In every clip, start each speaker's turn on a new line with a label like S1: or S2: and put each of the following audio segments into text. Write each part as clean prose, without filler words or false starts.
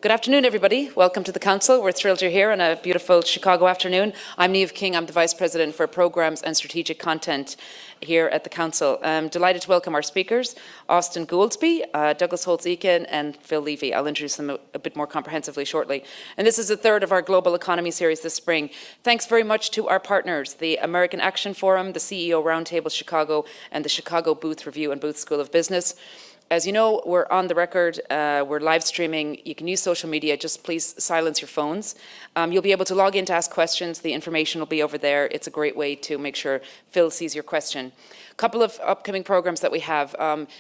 S1: Good afternoon, everybody. Welcome to the Council. We're thrilled you're here on a beautiful Chicago afternoon. I'm Niamh King. I'm the Vice President for Programs and Strategic Content here at the Council. I'm delighted to welcome our speakers, Austan Goolsbee, Douglas Holtz-Eakin, and Phil Levy. I'll introduce them a bit more comprehensively shortly. And this is the third of our Global Economy series this spring. Thanks very much to our partners, the American Action Forum, the CEO Roundtable Chicago, and the Chicago Booth Review and Booth School of Business. As you know, we're on the record, we're live streaming. You can use social media, just please silence your phones. You'll be able to log in to ask questions. The information will be over there. It's a great way to make sure Phil sees your question. A couple of upcoming programs that we have.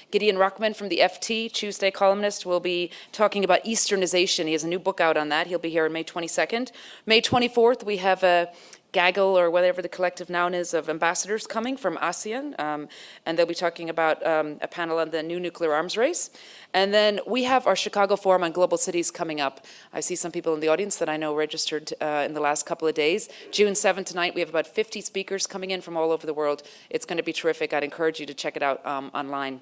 S1: Gideon Rockman from the FT, Tuesday columnist, will be talking about Easternization. He has a new book out on that. He'll be here on May 22nd. May 24th, we have a gaggle, or whatever the collective noun is, of ambassadors coming from ASEAN, and they'll be talking about a panel on the new nuclear arms race. And then we have our Chicago Forum on Global Cities coming up. I see some people in the audience that I know registered in the last couple of days. June 7th tonight, we have about 50 speakers coming in from all over the world. It's going to be terrific. I'd encourage you to check it out online.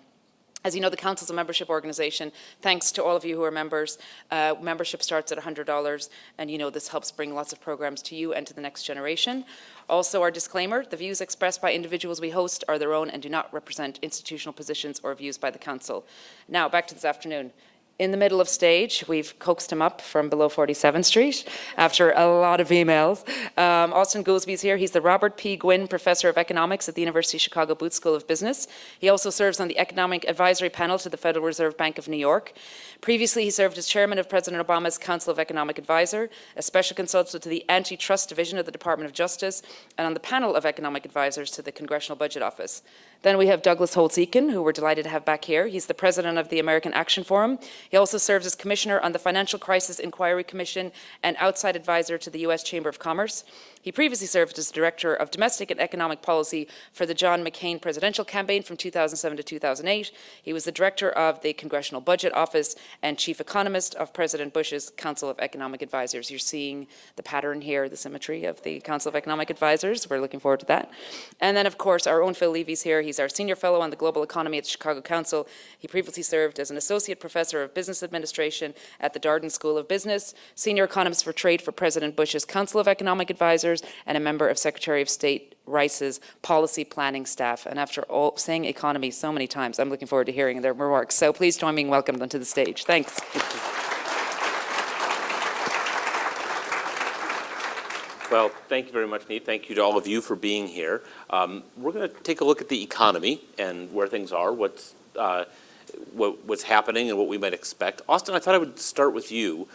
S1: As you know, the Council's a membership organization. Thanks to all of you who are members. Membership starts at $100, and you know this helps bring lots of programs to you and to the next generation. Also, our disclaimer, the views expressed by individuals we host are their own and do not represent institutional positions or views by the Council. Now, back to this afternoon. In the middle of stage, we've coaxed him up from below 47th Street after a lot of emails. Austan Goolsbee's here. He's the Robert P. Gwynne Professor of Economics at the University of Chicago Booth School of Business. He also serves on the Economic Advisory Panel to the Federal Reserve Bank of New York. Previously, he served as chairman of President Obama's Council of Economic Advisor, a special consultant to the Antitrust Division of the Department of Justice, and on the panel of economic advisors to the Congressional Budget Office. Then we have Douglas Holtz-Eakin, who we're delighted to have back here. He's the president of the American Action Forum. He also serves as commissioner on the Financial Crisis Inquiry Commission and outside advisor to the U.S. Chamber of Commerce. He previously served as director of domestic and economic policy for the John McCain presidential campaign from 2007 to 2008. He was the director of the Congressional Budget Office and chief economist of President Bush's Council of Economic Advisors. You're seeing the pattern here, the symmetry of the Council of Economic Advisors. We're looking forward to that. And then, of course, our own Phil Levy's here. He's our senior fellow on the global economy at the Chicago Council. He previously served as an associate professor of business administration at the Darden School of Business, senior economist for trade for President Bush's Council of Economic Advisors, and a member of Secretary of State Rice's policy planning staff. And after all saying economy so many times, I'm looking forward to hearing their remarks. So please join me in welcoming them to the stage. Thanks.
S2: Well, thank you very much, Niamh. Thank you to all of you for being here. We're going to take a look at the economy and where things are, what's happening and what we might expect. Austan, I thought I would start with you.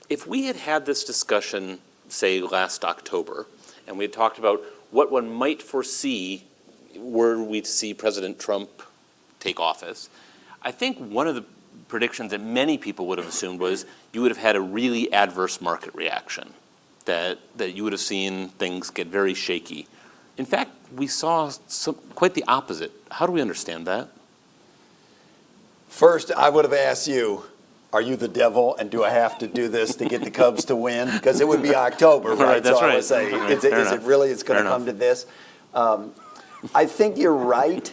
S2: If we had had this discussion, say, last October, and we had talked about what one might foresee were we to see President Trump take office, I think one of the predictions that many people would have assumed was you would have had a really adverse market reaction, that you would have seen things get very shaky. In fact, we saw quite the opposite. How do we understand that?
S3: First, I would have asked you, are you the devil, and do I have to do this to get the Cubs to win? Because it would be October, right?
S2: That's
S3: so
S2: right.
S3: I would say, is it really, it's going to come to this? I think you're right.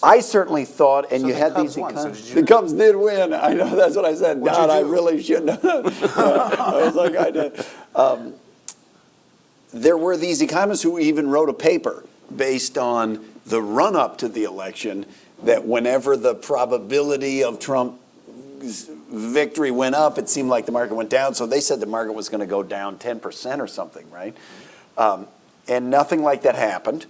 S3: I certainly thought, and so you had these economies. The Cubs did win. I know, that's what I said. God, I really shouldn't have. I was like, I did. There were these economists who even wrote a paper based on the run-up to the election that whenever the probability of Trump's victory went up, it seemed like the market went down. So they said the market was going to go down 10% or something, right? And nothing like that happened.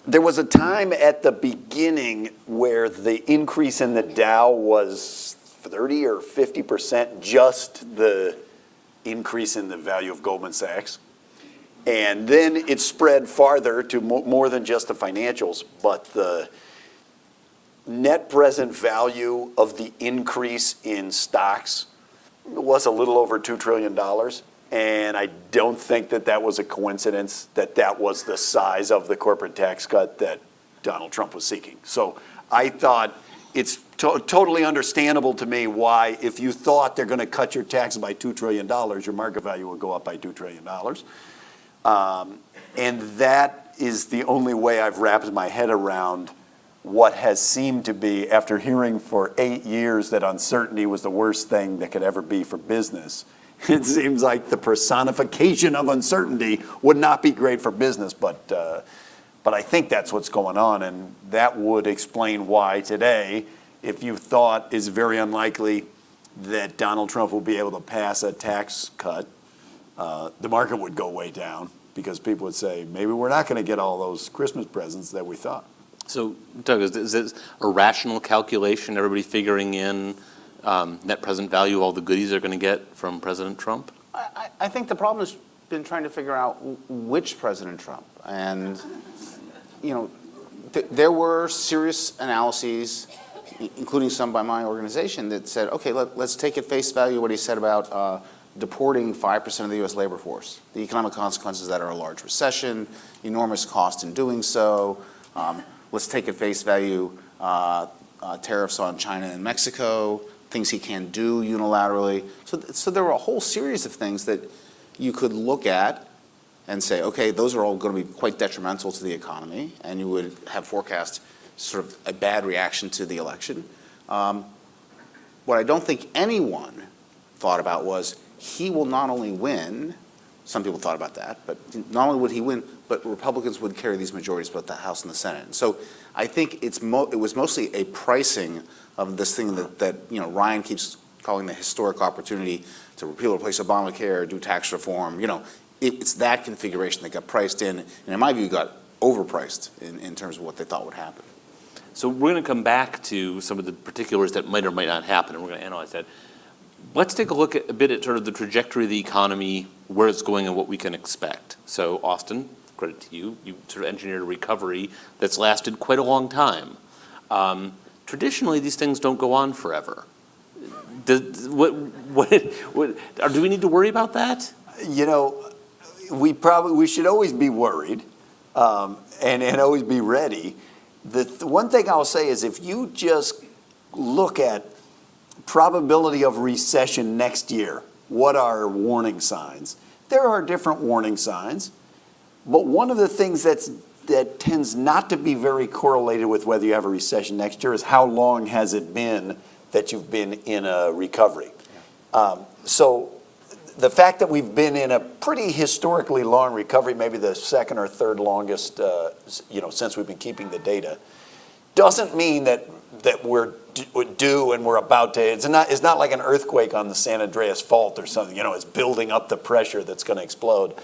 S3: There was a time at the beginning where the increase in the Dow was 30 or 50%, just the increase in the value of Goldman Sachs. And then it spread farther to more than just the financials, but the net present value of the increase in stocks was a little over $2 trillion. And I don't think that that was a coincidence, that that was the size of the corporate tax cut that Donald Trump was seeking. So I thought it's totally understandable to me why, if you thought they're going to cut your taxes by $2 trillion, your market value will go up by $2 trillion. And that is the only way I've wrapped my head around what has seemed to be, after hearing for 8 years that uncertainty was the worst thing that could ever be for business, it seems like the personification of uncertainty would not be great for business, but I think that's what's going on, and that would explain why today, if you thought is very unlikely that Donald Trump will be able to pass a tax cut, the market would go way down because people would say, maybe we're not going to get all those Christmas presents that we thought.
S2: So, Doug, is this a rational calculation, everybody figuring in net present value, all the goodies they're going to get from President Trump?
S4: I think the problem has been trying to figure out which President Trump. And, you know, there were serious analyses, including some by my organization, that said, okay, let's take at face value what he said about deporting 5% of the U.S. labor force, the economic consequences that are a large recession, enormous cost in doing so. Let's take at face value tariffs on China and Mexico, things he can do unilaterally. So there were a whole series of things that you could look at and say, okay, those are all going to be quite detrimental to the economy, and you would have forecast sort of a bad reaction to the election. What I don't think anyone thought about was he will not only win, some people thought about that, but not only would he win, but Republicans would carry these majorities both the House and the Senate. And so I think it was mostly a pricing of this thing that you know, Ryan keeps calling the historic opportunity to repeal or replace Obamacare, do tax reform. You know, it's that configuration that got priced in, and in my view got overpriced in terms of what they thought would happen.
S2: So we're going to come back to some of the particulars that might or might not happen, and we're going to analyze that. Let's take a look at a bit at sort of the trajectory of the economy, where it's going and what we can expect. So Austan, credit to you, you sort of engineered a recovery that's lasted quite a long time. Traditionally, these things don't go on forever. Do we need to worry about that?
S3: You know, we should always be worried and always be ready. The one thing I'll say is if you just look at probability of recession next year, what are warning signs? There are different warning signs, but one of the things that tends not to be very correlated with whether you have a recession next year is how long has it been that you've been in a recovery. So the fact that we've been in a pretty historically long recovery, maybe the second or third longest, since we've been keeping the data, doesn't mean that we're due and we're about to. It's not like an earthquake on the San Andreas Fault or something. You know, it's building up the pressure that's going to explode.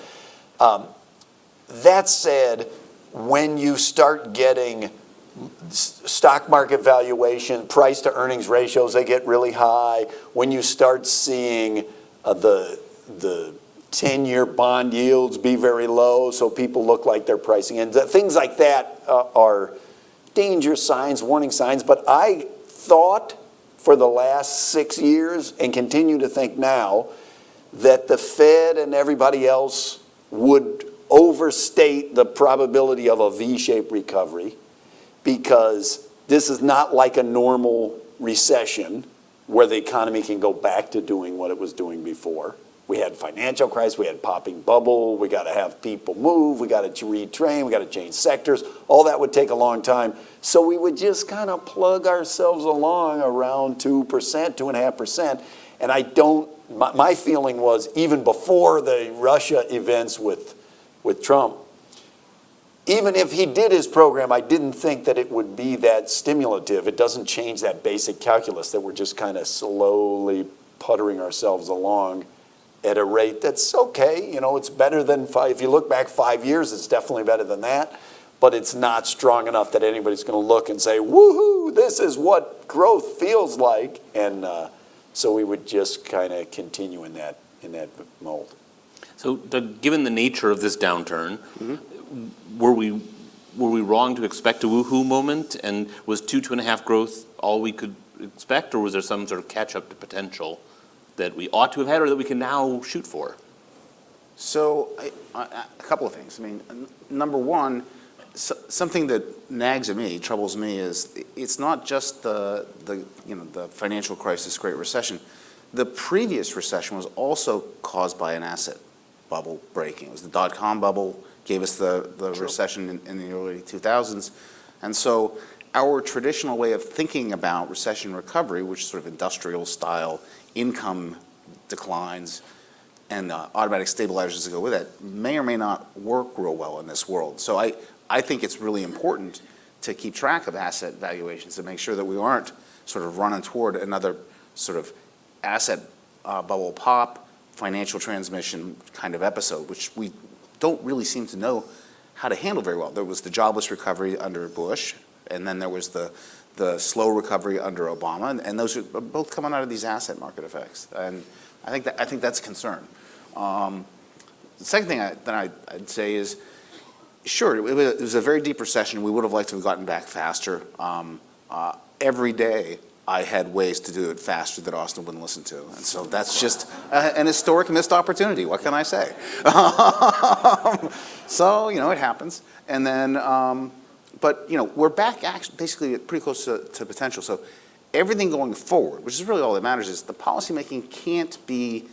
S3: That said, when you start getting stock market valuation, price to earnings ratios, they get really high. When you start seeing the 10-year bond yields be very low, so people look like they're pricing in. Things like that are danger signs, warning signs. But I thought for the last 6 years, and continue to think now, that the Fed and everybody else would overstate the probability of a V-shaped recovery, because this is not like a normal recession where the economy can go back to doing what it was doing before. We had financial crisis, we had popping bubble, we got to have people move, we got to retrain, we got to change sectors. All that would take a long time. So we would just kind of plug ourselves along around 2%, 2.5%. And my feeling was, even before the Russia events with Trump, even if he did his program, I didn't think that it would be that stimulative. It doesn't change that basic calculus that we're just kind of slowly puttering ourselves along at a rate that's okay. You know, it's better than if you look back 5 years, it's definitely better than that. But it's not strong enough that anybody's going to look and say, woohoo, this is what growth feels like. And so we would just kind of continue in that mold.
S2: So, Doug, given the nature of this downturn, were we wrong to expect a woohoo moment? And was 2.5 growth all we could expect, or was there some sort of catch-up to potential that we ought to have had, or that we can now shoot for?
S4: So, a couple of things. I mean, number one, something that nags at me, troubles me, is it's not just the financial crisis, Great Recession. The previous recession was also caused by an asset bubble breaking. It was the dot-com bubble, gave us the recession in the early 2000s. And so our traditional way of thinking about recession recovery, which is sort of industrial style income declines and automatic stabilizers that go with it, may or may not work real well in this world. So I think it's really important to keep track of asset valuations to make sure that we aren't sort of running toward another sort of asset bubble pop, financial transmission kind of episode, which we don't really seem to know how to handle very well. There was the jobless recovery under Bush, and then there was the slow recovery under Obama, and those are both coming out of these asset market effects. And I think that's a concern. The second thing I'd say is, sure, it was a very deep recession. We would have liked to have gotten back faster. Every day I had ways to do it faster that Austan wouldn't listen to. And so that's just an historic missed opportunity. What can I say? So, it happens. And then, but, we're back basically pretty close to potential. So everything going forward, which is really all that matters, is the policymaking can't be,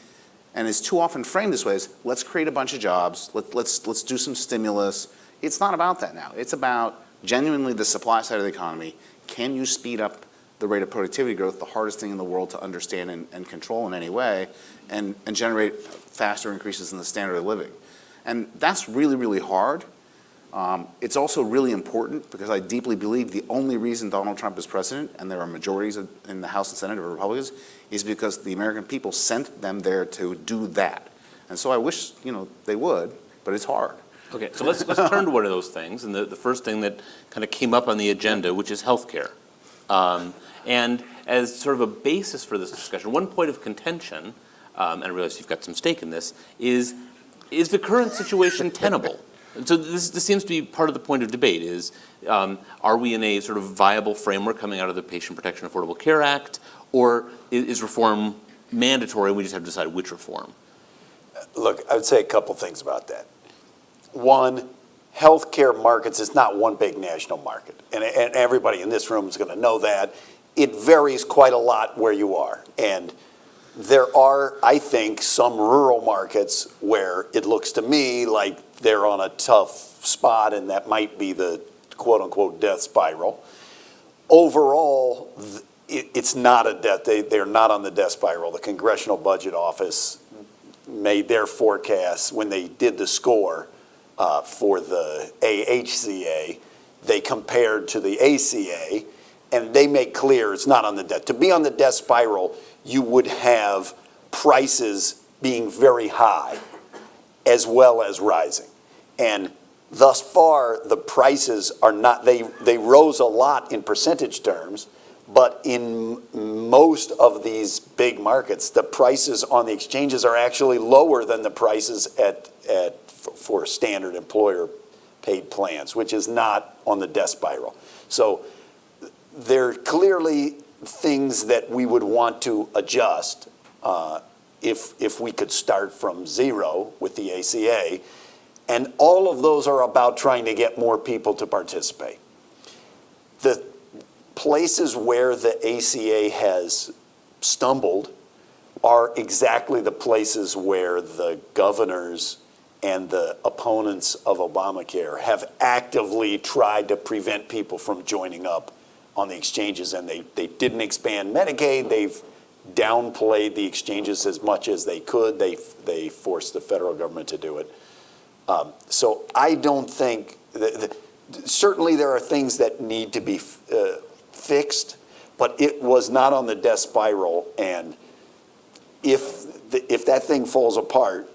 S4: and is too often framed this way, is let's create a bunch of jobs, let's do some stimulus. It's not about that now. It's about genuinely the supply side of the economy. Can you speed up the rate of productivity growth, the hardest thing in the world to understand and control in any way, and generate faster increases in the standard of living? And that's really, really hard. It's also really important because I deeply believe the only reason Donald Trump is president, and there are majorities in the House and Senate of Republicans, is because the American people sent them there to do that. And so I wish, they would, but it's hard.
S2: Okay, so let's turn to one of those things, and the first thing that kind of came up on the agenda, which is healthcare. And as sort of a basis for this discussion, one point of contention, and I realize you've got some stake in this, is the current situation tenable? And so this seems to be part of the point of debate is, are we in a sort of viable framework coming out of the Patient Protection Affordable Care Act, or is reform mandatory and we just have to decide which reform?
S3: Look, I would say a couple things about that. One, healthcare markets is not one big national market, and everybody in this room is going to know that. It varies quite a lot where you are, and there are, I think, some rural markets where it looks to me like they're on a tough spot, and that might be the quote-unquote death spiral. Overall, it's not a death. They're not on the death spiral. The Congressional Budget Office made their forecasts when they did the score for the AHCA. They compared to the ACA, and they make clear it's not on the death. To be on the death spiral, you would have prices being very high as well as rising. And thus far, the prices are not, they rose a lot in percentage terms, but in most of these big markets, the prices on the exchanges are actually lower than the prices for standard employer paid plans, which is not on the death spiral. So there are clearly things that we would want to adjust if we could start from zero with the ACA. And all of those are about trying to get more people to participate. The places where the ACA has stumbled are exactly the places where the governors and the opponents of Obamacare have actively tried to prevent people from joining up on the exchanges, and they didn't expand Medicaid. They've downplayed the exchanges as much as they could. They forced the federal government to do it. So I don't think certainly there are things that need to be fixed, but it was not on the death spiral. And if that thing falls apart,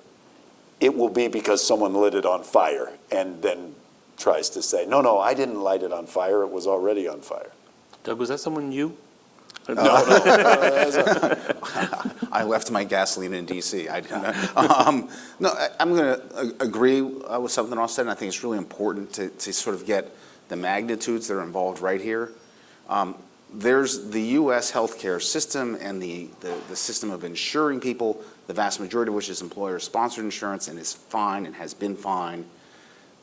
S3: it will be because someone lit it on fire and then tries to say, no, I didn't light it on fire. It was already on fire.
S2: Doug, was that someone you?
S4: I left my gasoline in D.C. I didn't know. No, I'm going to agree with something Austan said, and I think it's really important to sort of get the magnitudes that are involved right here. There's the U.S. healthcare system and the system of insuring people, the vast majority of which is employer-sponsored insurance and is fine and has been fine.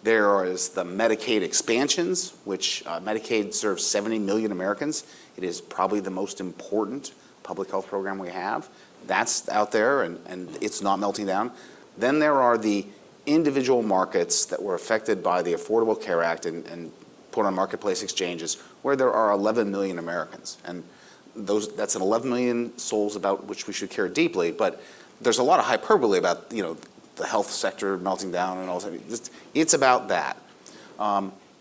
S4: There is the Medicaid expansions, which Medicaid serves 70 million Americans. It is probably the most important public health program we have. That's out there, and it's not melting down. Then there are the individual markets that were affected by the Affordable Care Act and put on marketplace exchanges where there are 11 million Americans. And that's an 11 million souls about which we should care deeply, but there's a lot of hyperbole about, the health sector melting down and all that. It's about that.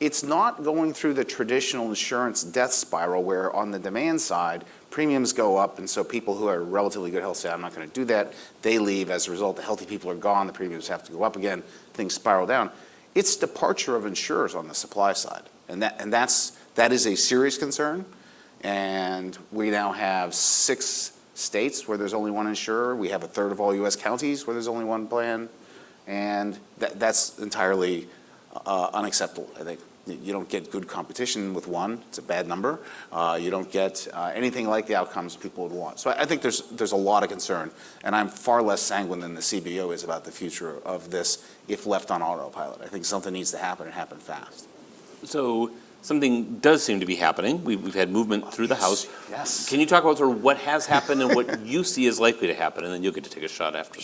S4: It's not going through the traditional insurance death spiral where on the demand side, premiums go up, and so people who are relatively good health say, I'm not going to do that. They leave. As a result, the healthy people are gone. The premiums have to go up again. Things spiral down. It's departure of insurers on the supply side, and that is a serious concern. And we now have 6 states where there's only one insurer. We have a third of all U.S. counties where there's only one plan, and that's entirely unacceptable. I think you don't get good competition with one. It's a bad number. You don't get anything like the outcomes people would want. So I think there's a lot of concern, and I'm far less sanguine than the CBO is about the future of this if left on autopilot. I think something needs to happen and happen fast.
S2: So something does seem to be happening. We've had movement through the House.
S4: Yes.
S2: Can you talk about sort of what has happened and what you see is likely to happen, and then you'll get to take a shot after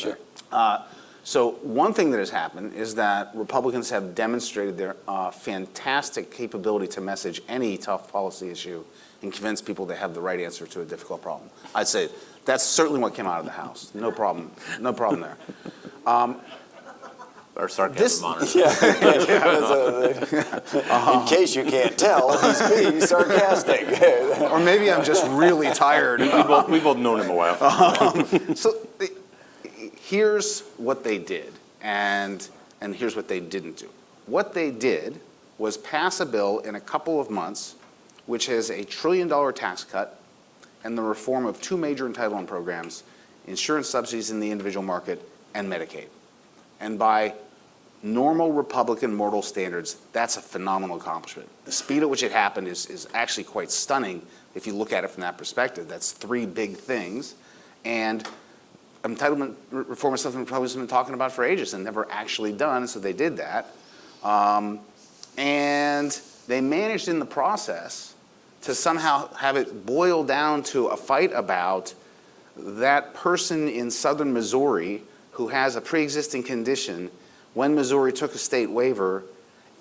S2: that.
S4: So one thing that has happened is that Republicans have demonstrated their fantastic capability to message any tough policy issue and convince people they have the right answer to a difficult problem. I'd say that's certainly what came out of the House. No problem there.
S2: Our sarcasm monitor.
S3: In case you can't tell, he's being sarcastic.
S4: Or maybe I'm just really tired.
S2: We've both known him a while.
S4: So here's what they did, and here's what they didn't do. What they did was pass a bill in a couple of months which has a $1 trillion tax cut and the reform of 2 major entitlement programs, insurance subsidies in the individual market and Medicaid. And by normal Republican mortal standards, that's a phenomenal accomplishment. The speed at which it happened is actually quite stunning if you look at it from that perspective. That's 3 big things. And entitlement reform is something Republicans have been talking about for ages and never actually done, so they did that. And they managed in the process to somehow have it boil down to a fight about that person in southern Missouri who has a pre-existing condition when Missouri took a state waiver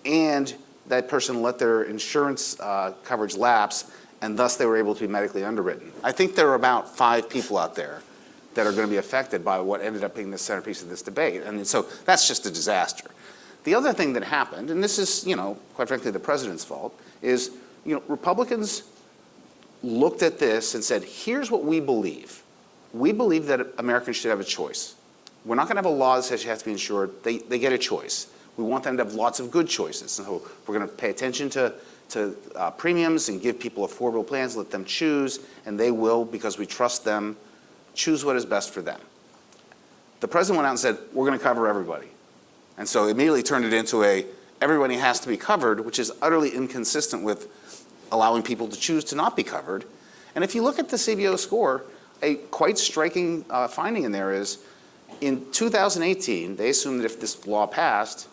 S4: and that person let their insurance coverage lapse and thus they were able to be medically underwritten. I think there are about 5 people out there that are going to be affected by what ended up being the centerpiece of this debate. And so that's just a disaster. The other thing that happened, and this is, quite frankly, the president's fault, is, Republicans looked at this and said, here's what we believe. We believe that Americans should have a choice. We're not going to have a law that says you have to be insured. They get a choice. We want them to have lots of good choices. And so we're going to pay attention to premiums and give people affordable plans, let them choose, and they will, because we trust them, choose what is best for them. The president went out and said, we're going to cover everybody. And so immediately turned it into everybody has to be covered, which is utterly inconsistent with allowing people to choose to not be covered. And if you look at the CBO score, a quite striking finding in there is, in 2018, they assumed that if this law passed,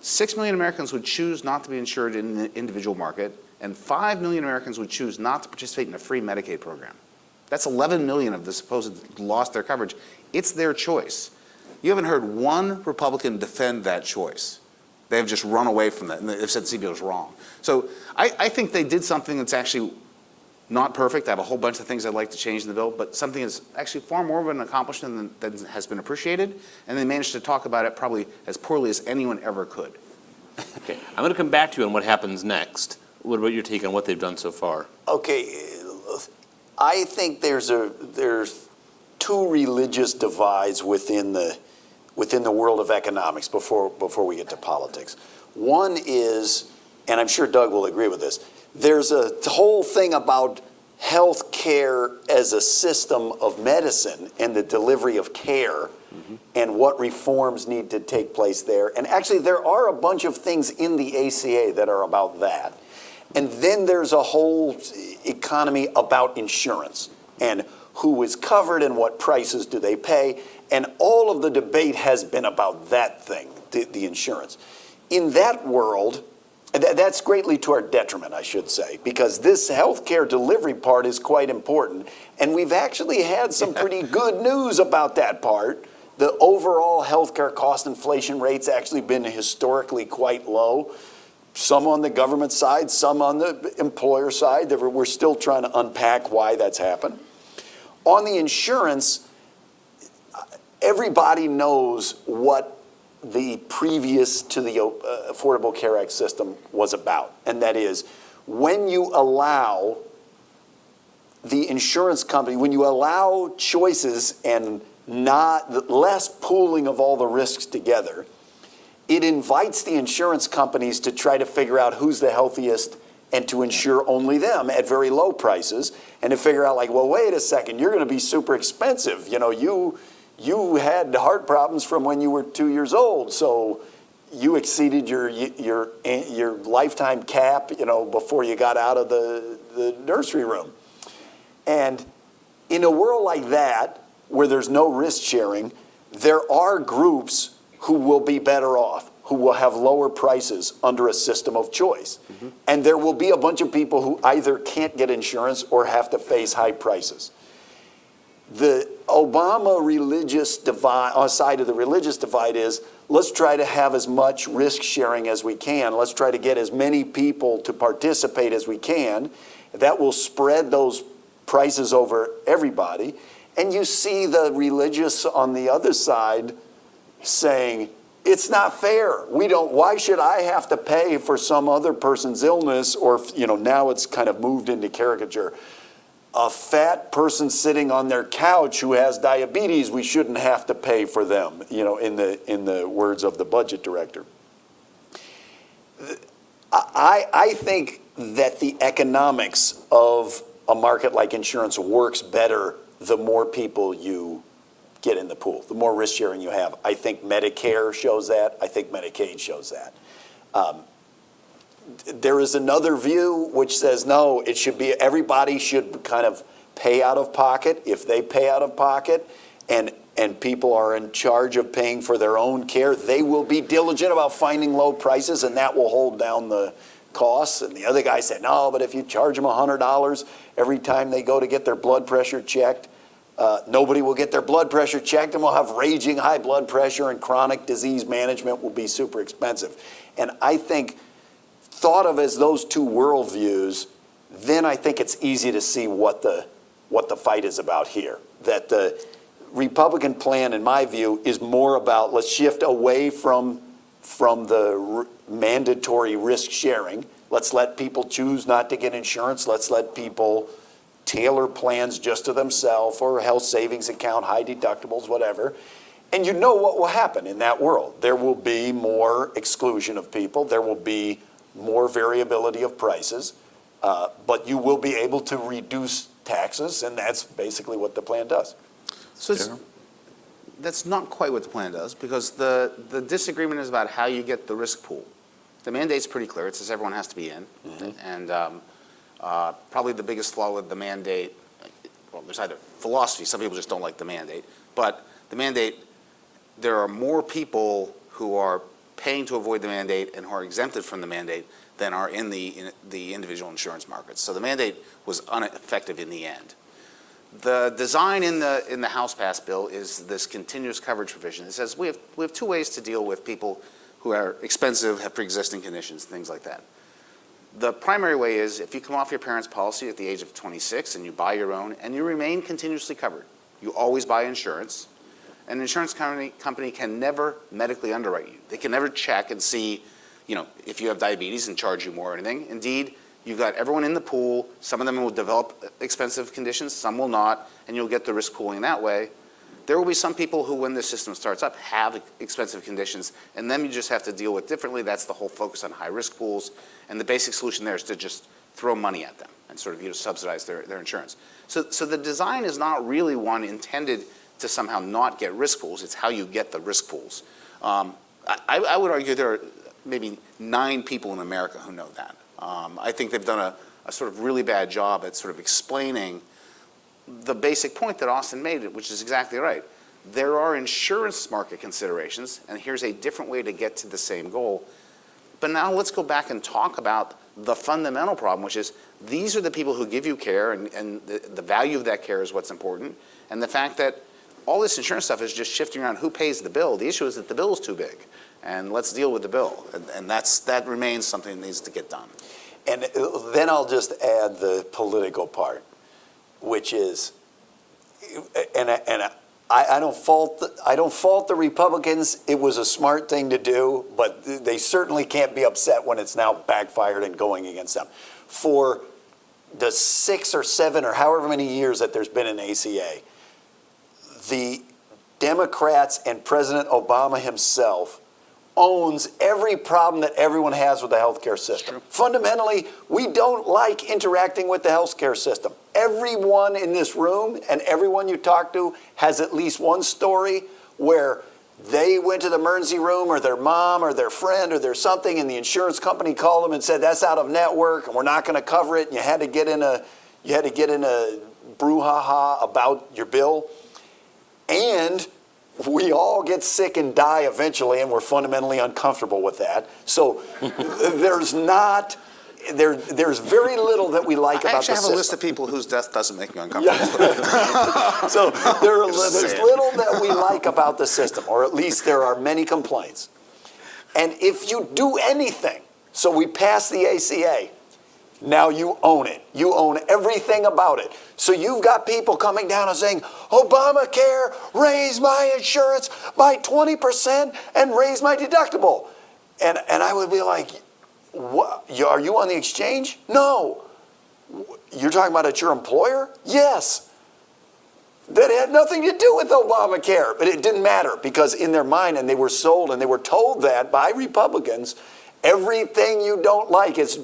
S4: 6 million Americans would choose not to be insured in the individual market, and 5 million Americans would choose not to participate in a free Medicaid program. That's 11 million of the supposed lost their coverage. It's their choice. You haven't heard one Republican defend that choice. They have just run away from that, and they've said CBO is wrong. So I think they did something that's actually not perfect. I have a whole bunch of things I'd like to change in the bill, but something is actually far more of an accomplishment than has been appreciated, and they managed to talk about it probably as poorly as anyone ever could.
S2: Okay, I'm going to come back to you on what happens next. What about your take on what they've done so far?
S3: Okay, I think there's 2 religious divides within the world of economics before we get to politics. One is, and I'm sure Doug will agree with this, there's a whole thing about health care as a system of medicine and the delivery of care and what reforms need to take place there. And actually, there are a bunch of things in the ACA that are about that. And then there's a whole economy about insurance and who is covered and what prices do they pay. And all of the debate has been about that thing, the insurance. In that world, that's greatly to our detriment, I should say, because this healthcare delivery part is quite important. And we've actually had some pretty good news about that part. The overall healthcare cost inflation rate's actually been historically quite low. some on the government side, some on the employer side. We're still trying to unpack why that's happened. On the insurance, everybody knows what the previous to the Affordable Care Act system was about, and that is when you allow the insurance company, when you allow choices and not less pooling of all the risks together, it invites the insurance companies to try to figure out who's the healthiest and to insure only them at very low prices, and to figure out like, well, wait a second, you're going to be super expensive. You know, you had heart problems from when you were 2 years old, so you exceeded your lifetime cap, you know, before you got out of the nursery room. And in a world like that, where there's no risk sharing, there are groups who will be better off, who will have lower prices under a system of choice. Mm-hmm. And there will be a bunch of people who either can't get insurance or have to face high prices. The Obama religious divide, side of the religious divide is, let's try to have as much risk sharing as we can. Let's try to get as many people to participate as we can. That will spread those prices over everybody. And you see the religious on the other side saying, it's not fair. Why should I have to pay for some other person's illness? Or, you know, now it's kind of moved into caricature. A fat person sitting on their couch who has diabetes, we shouldn't have to pay for them, you know, in the words of the budget director. I think that the economics of a market like insurance works better the more people you get in the pool, the more risk sharing you have. I think Medicare shows that. I think Medicaid shows that. There is another view which says, no, it should be, everybody should kind of pay out of pocket. If they pay out of pocket and people are in charge of paying for their own care, they will be diligent about finding low prices, and that will hold down the costs. And the other guy said, no, but if you charge them $100 every time they go to get their blood pressure checked, nobody will get their blood pressure checked, and we'll have raging high blood pressure, and chronic disease management will be super expensive. And I think, thought of as those two worldviews, then I think it's easy to see what the fight is about here. That the Republican plan, in my view, is more about, let's shift away from the mandatory risk sharing. Let's let people choose not to get insurance. Let's let people tailor plans just to themselves, or health savings account, high deductibles, whatever. And you know what will happen in that world. There will be more exclusion of people. There will be more variability of prices, but you will be able to reduce taxes, and that's basically what the plan does.
S4: So that's not quite what the plan does, because the disagreement is about how you get the risk pool. The mandate's pretty clear. It says everyone has to be in. Mm-hmm. And probably the biggest flaw with the mandate, well, there's either philosophy, some people just don't like the mandate, but the mandate, there are more people who are paying to avoid the mandate and who are exempted from the mandate than are in the individual insurance markets. So the mandate was ineffective in the end. The design in the House passed bill is this continuous coverage provision. It says we have two ways to deal with people who are expensive, have pre-existing conditions, things like that. The primary way is if you come off your parents' policy at the age of 26 and you buy your own and you remain continuously covered. You always buy insurance. An insurance company can never medically underwrite you. They can never check and see, you know, if you have diabetes and charge you more or anything. Indeed, you've got everyone in the pool. Some of them will develop expensive conditions, some will not, and you'll get the risk pooling that way. There will be some people who, when the system starts up, have expensive conditions, and then you just have to deal with differently. That's the whole focus on high-risk pools, and the basic solution there is to just throw money at them and sort of, you know, subsidize their insurance. So the design is not really one intended to somehow not get risk pools. It's how you get the risk pools. I would argue there are maybe 9 people in America who know that. I think they've done a sort of really bad job at sort of explaining the basic point that Austan made, which is exactly right. There are insurance market considerations, and here's a different way to get to the same goal. But now let's go back and talk about the fundamental problem, which is these are the people who give you care, and the value of that care is what's important. And the fact that all this insurance stuff is just shifting around who pays the bill. The issue is that the bill is too big, and let's deal with the bill. And that remains something that needs to get done.
S3: And then I'll just add the political part, which is, I don't fault the Republicans. It was a smart thing to do, but they certainly can't be upset when it's now backfired and going against them. For the 6 or 7 or however many years that there's been an ACA, the Democrats and President Obama himself owns every problem that everyone has with the healthcare system. Fundamentally, we don't like interacting with the healthcare system. Everyone in this room and everyone you talk to has at least one story where they went to the emergency room, or their mom or their friend or there's something, and the insurance company called them and said that's out of network and we're not going to cover it, and you had to get in a brouhaha about your bill. And we all get sick and die eventually, and we're fundamentally uncomfortable with that. So there's very little that we like about the system.
S4: I actually have a list of people whose death doesn't make me uncomfortable.
S3: So there's little that we like about the system, or at least there are many complaints. And if you do anything, so we pass the ACA, now you own it. You own everything about it. So you've got people coming down and saying, Obamacare, raise my insurance by 20% and raise my deductible. And I would be like, what? Are you on the exchange? No. You're talking about at your employer? Yes. That had nothing to do with Obamacare. But it didn't matter, because in their mind, and they were sold and they were told that by Republicans, everything you don't like is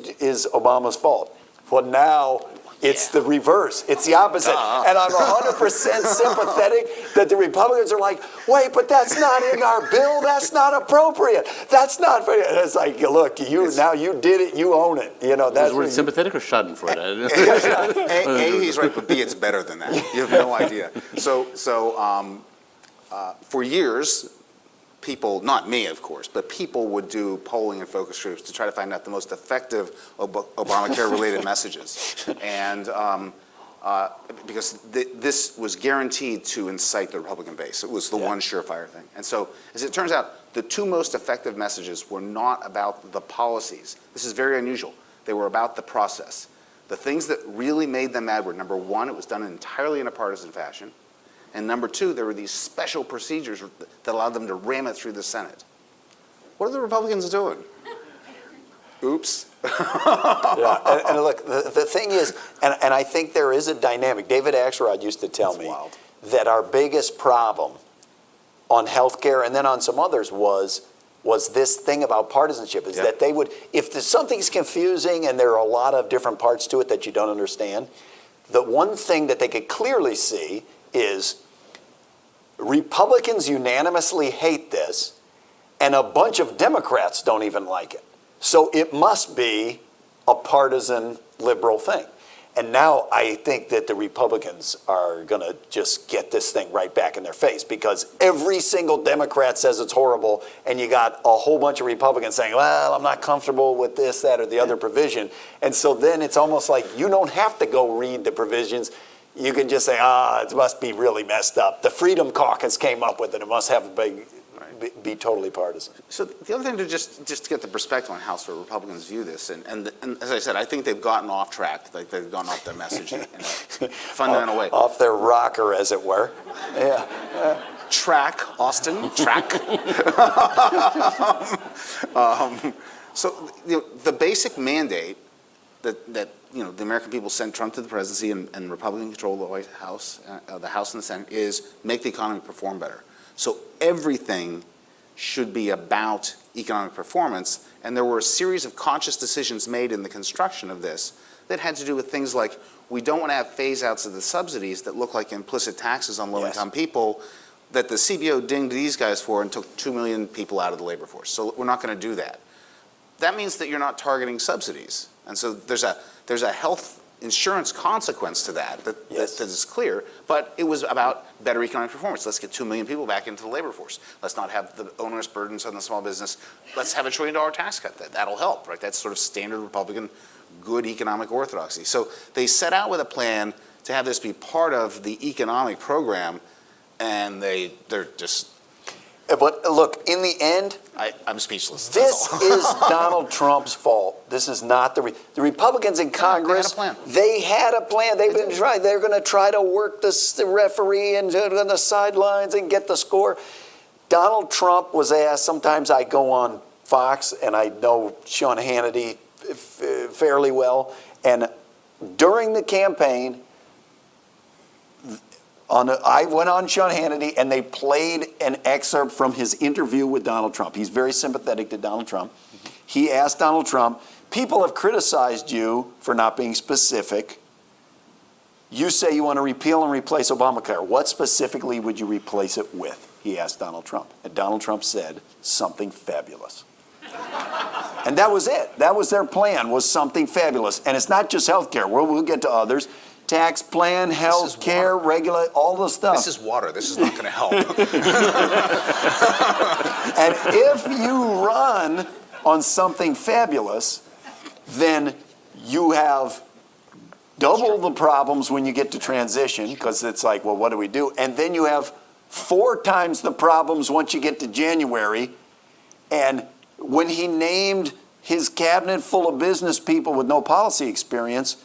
S3: Obama's fault. Well, now it's the reverse. It's the opposite. And I'm 100% sympathetic that the Republicans are like, wait, but that's not in our bill. That's not appropriate. That's not fair. And it's like, look, now you did it. You own it. You know, that's
S2: word sympathetic or schadenfreude?
S4: A, he's right, but B, it's better than that. You have no idea. So for years, people, not me, of course, but people would do polling and focus groups to try to find out the most effective Obamacare-related messages. And because this was guaranteed to incite the Republican base. It was the one surefire thing. And so, as it turns out, the two most effective messages were not about the policies. This is very unusual. They were about the process. The things that really made them mad were, number one, it was done entirely in a partisan fashion. And number two, there were these special procedures that allowed them to ram it through the Senate. What are the Republicans doing? Oops.
S3: And look, the thing is, and I think there is a dynamic. David Axelrod used to tell me that our biggest problem on healthcare and then on some others was this thing about partisanship, is that they would, if something's confusing and there are a lot of different parts to it that you don't understand, the one thing that they could clearly see is Republicans unanimously hate this, and a bunch of Democrats don't even like it. So it must be a partisan liberal thing. And now I think that the Republicans are going to just get this thing right back in their face, because every single Democrat says it's horrible, and you got a whole bunch of Republicans saying, well, I'm not comfortable with this, that, or the other provision. And so then it's almost like you don't have to go read the provisions. You can just say, it must be really messed up. The Freedom Caucus came up with it. It must have be totally partisan.
S4: So the other thing to just to get the perspective on how sort of Republicans view this, and as I said, I think they've gotten off track. Like they've gone off their message in a fundamental way.
S3: Off their rocker, as it were. Yeah.
S4: Track, Austin, track. So the basic mandate that the American people sent Trump to the presidency and Republican control the White House, the House and the Senate, is make the economy perform better. So everything should be about economic performance, and there were a series of conscious decisions made in the construction of this that had to do with things like, we don't want to have phase-outs of the subsidies that look like implicit taxes on low-income people that the CBO dinged these guys for and took 2 million people out of the labor force. So we're not going to do that. That means that you're not targeting subsidies. And so there's a health insurance consequence to that is clear, but it was about better economic performance. Let's get 2 million people back into the labor force. Let's not have the onerous burdens on the small business. Let's have $1 trillion tax cut. That'll help, right? That's sort of standard Republican good economic orthodoxy. So they set out with a plan to have this be part of the economic program, and they're just.
S3: But look, in the end,
S4: I'm speechless.
S3: this
S4: That's all.
S3: is Donald Trump's fault. This is not the Republicans in Congress.
S4: plan.
S3: They had a plan. They've been trying. They're going to try to work the referee and on the sidelines and get the score. Donald Trump was asked. Sometimes I go on Fox and I know Sean Hannity fairly well. And during the campaign, I went on Sean Hannity, and they played an excerpt from his interview with Donald Trump. He's very sympathetic to Donald Trump. He asked Donald Trump, people have criticized you for not being specific. You say you want to repeal and replace Obamacare. What specifically would you replace it with? He asked Donald Trump. And Donald Trump said, something fabulous. And that was it. That was their plan, was something fabulous. And it's not just health care. We'll get to others. Tax plan, health care, regulate, all the stuff.
S4: This is water. This is not going to help.
S3: And if you run on something fabulous, then you have double the problems when you get to transition, because it's like, well, what do we do? And then you have 4 times the problems once you get to January. And when he named his cabinet full of business people with no policy experience,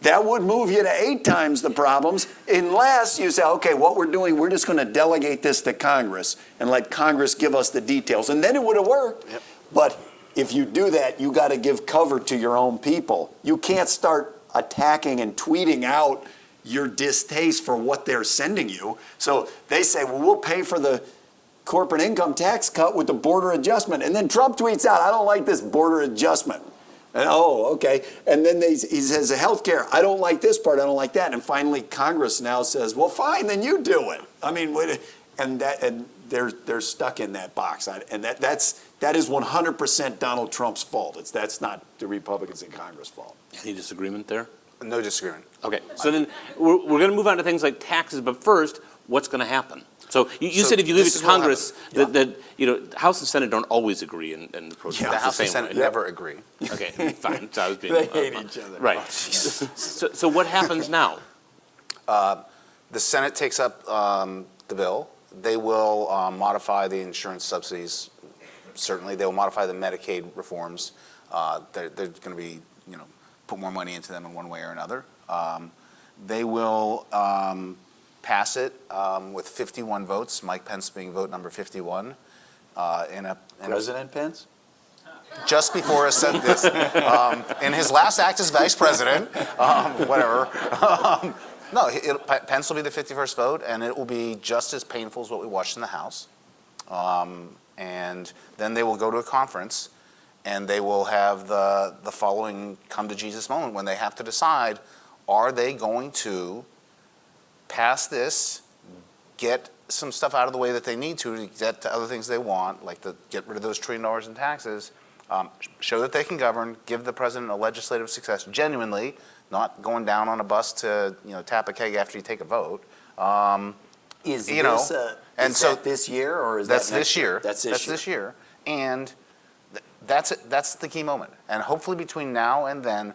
S3: that would move you to 8 times the problems, unless you say, okay, what we're doing, we're just going to delegate this to Congress and let Congress give us the details. And then it would have worked. Yep. But if you do that, you got to give cover to your own people. You can't start attacking and tweeting out your distaste for what they're sending you. So they say, well, we'll pay for the corporate income tax cut with the border adjustment. And then Trump tweets out, I don't like this border adjustment. And, oh, okay. And then he says, health care, I don't like this part, I don't like that. And finally, Congress now says, well, fine, then you do it. I mean, and they're stuck in that box. And that is 100% Donald Trump's fault. That's not the Republicans in Congress' fault.
S2: Any disagreement there?
S4: No disagreement.
S2: Okay, so then we're going to move on to things like taxes, but first, what's going to happen? So you said if you leave it to Congress, that House and Senate don't always agree in the process.
S4: The House and Senate never agree.
S2: Okay, fine. So I was being,
S3: they hate each other.
S2: Right. So what happens now?
S4: The Senate takes up the bill. They will modify the insurance subsidies. Certainly, they will modify the Medicaid reforms. They're going to be, put more money into them in one way or another. They will pass it with 51 votes, Mike Pence being vote number 51.
S3: President Pence?
S4: Just before a this, in his last act as vice president, whatever. No, Pence will be the 51st vote, and it will be just as painful as what we watched in the House. And then they will go to a conference, and they will have the following come to Jesus moment when they have to decide, are they going to pass this, get some stuff out of the way that they need to get to other things they want, like get rid of those $1 trillion in taxes, show that they can govern, give the president a legislative success genuinely, not going down on a bus to tap a keg after you take a vote.
S3: Is that this year, or is
S4: that's
S3: that next
S4: this year?
S3: That's this year.
S4: And that's the key moment. And hopefully between now and then,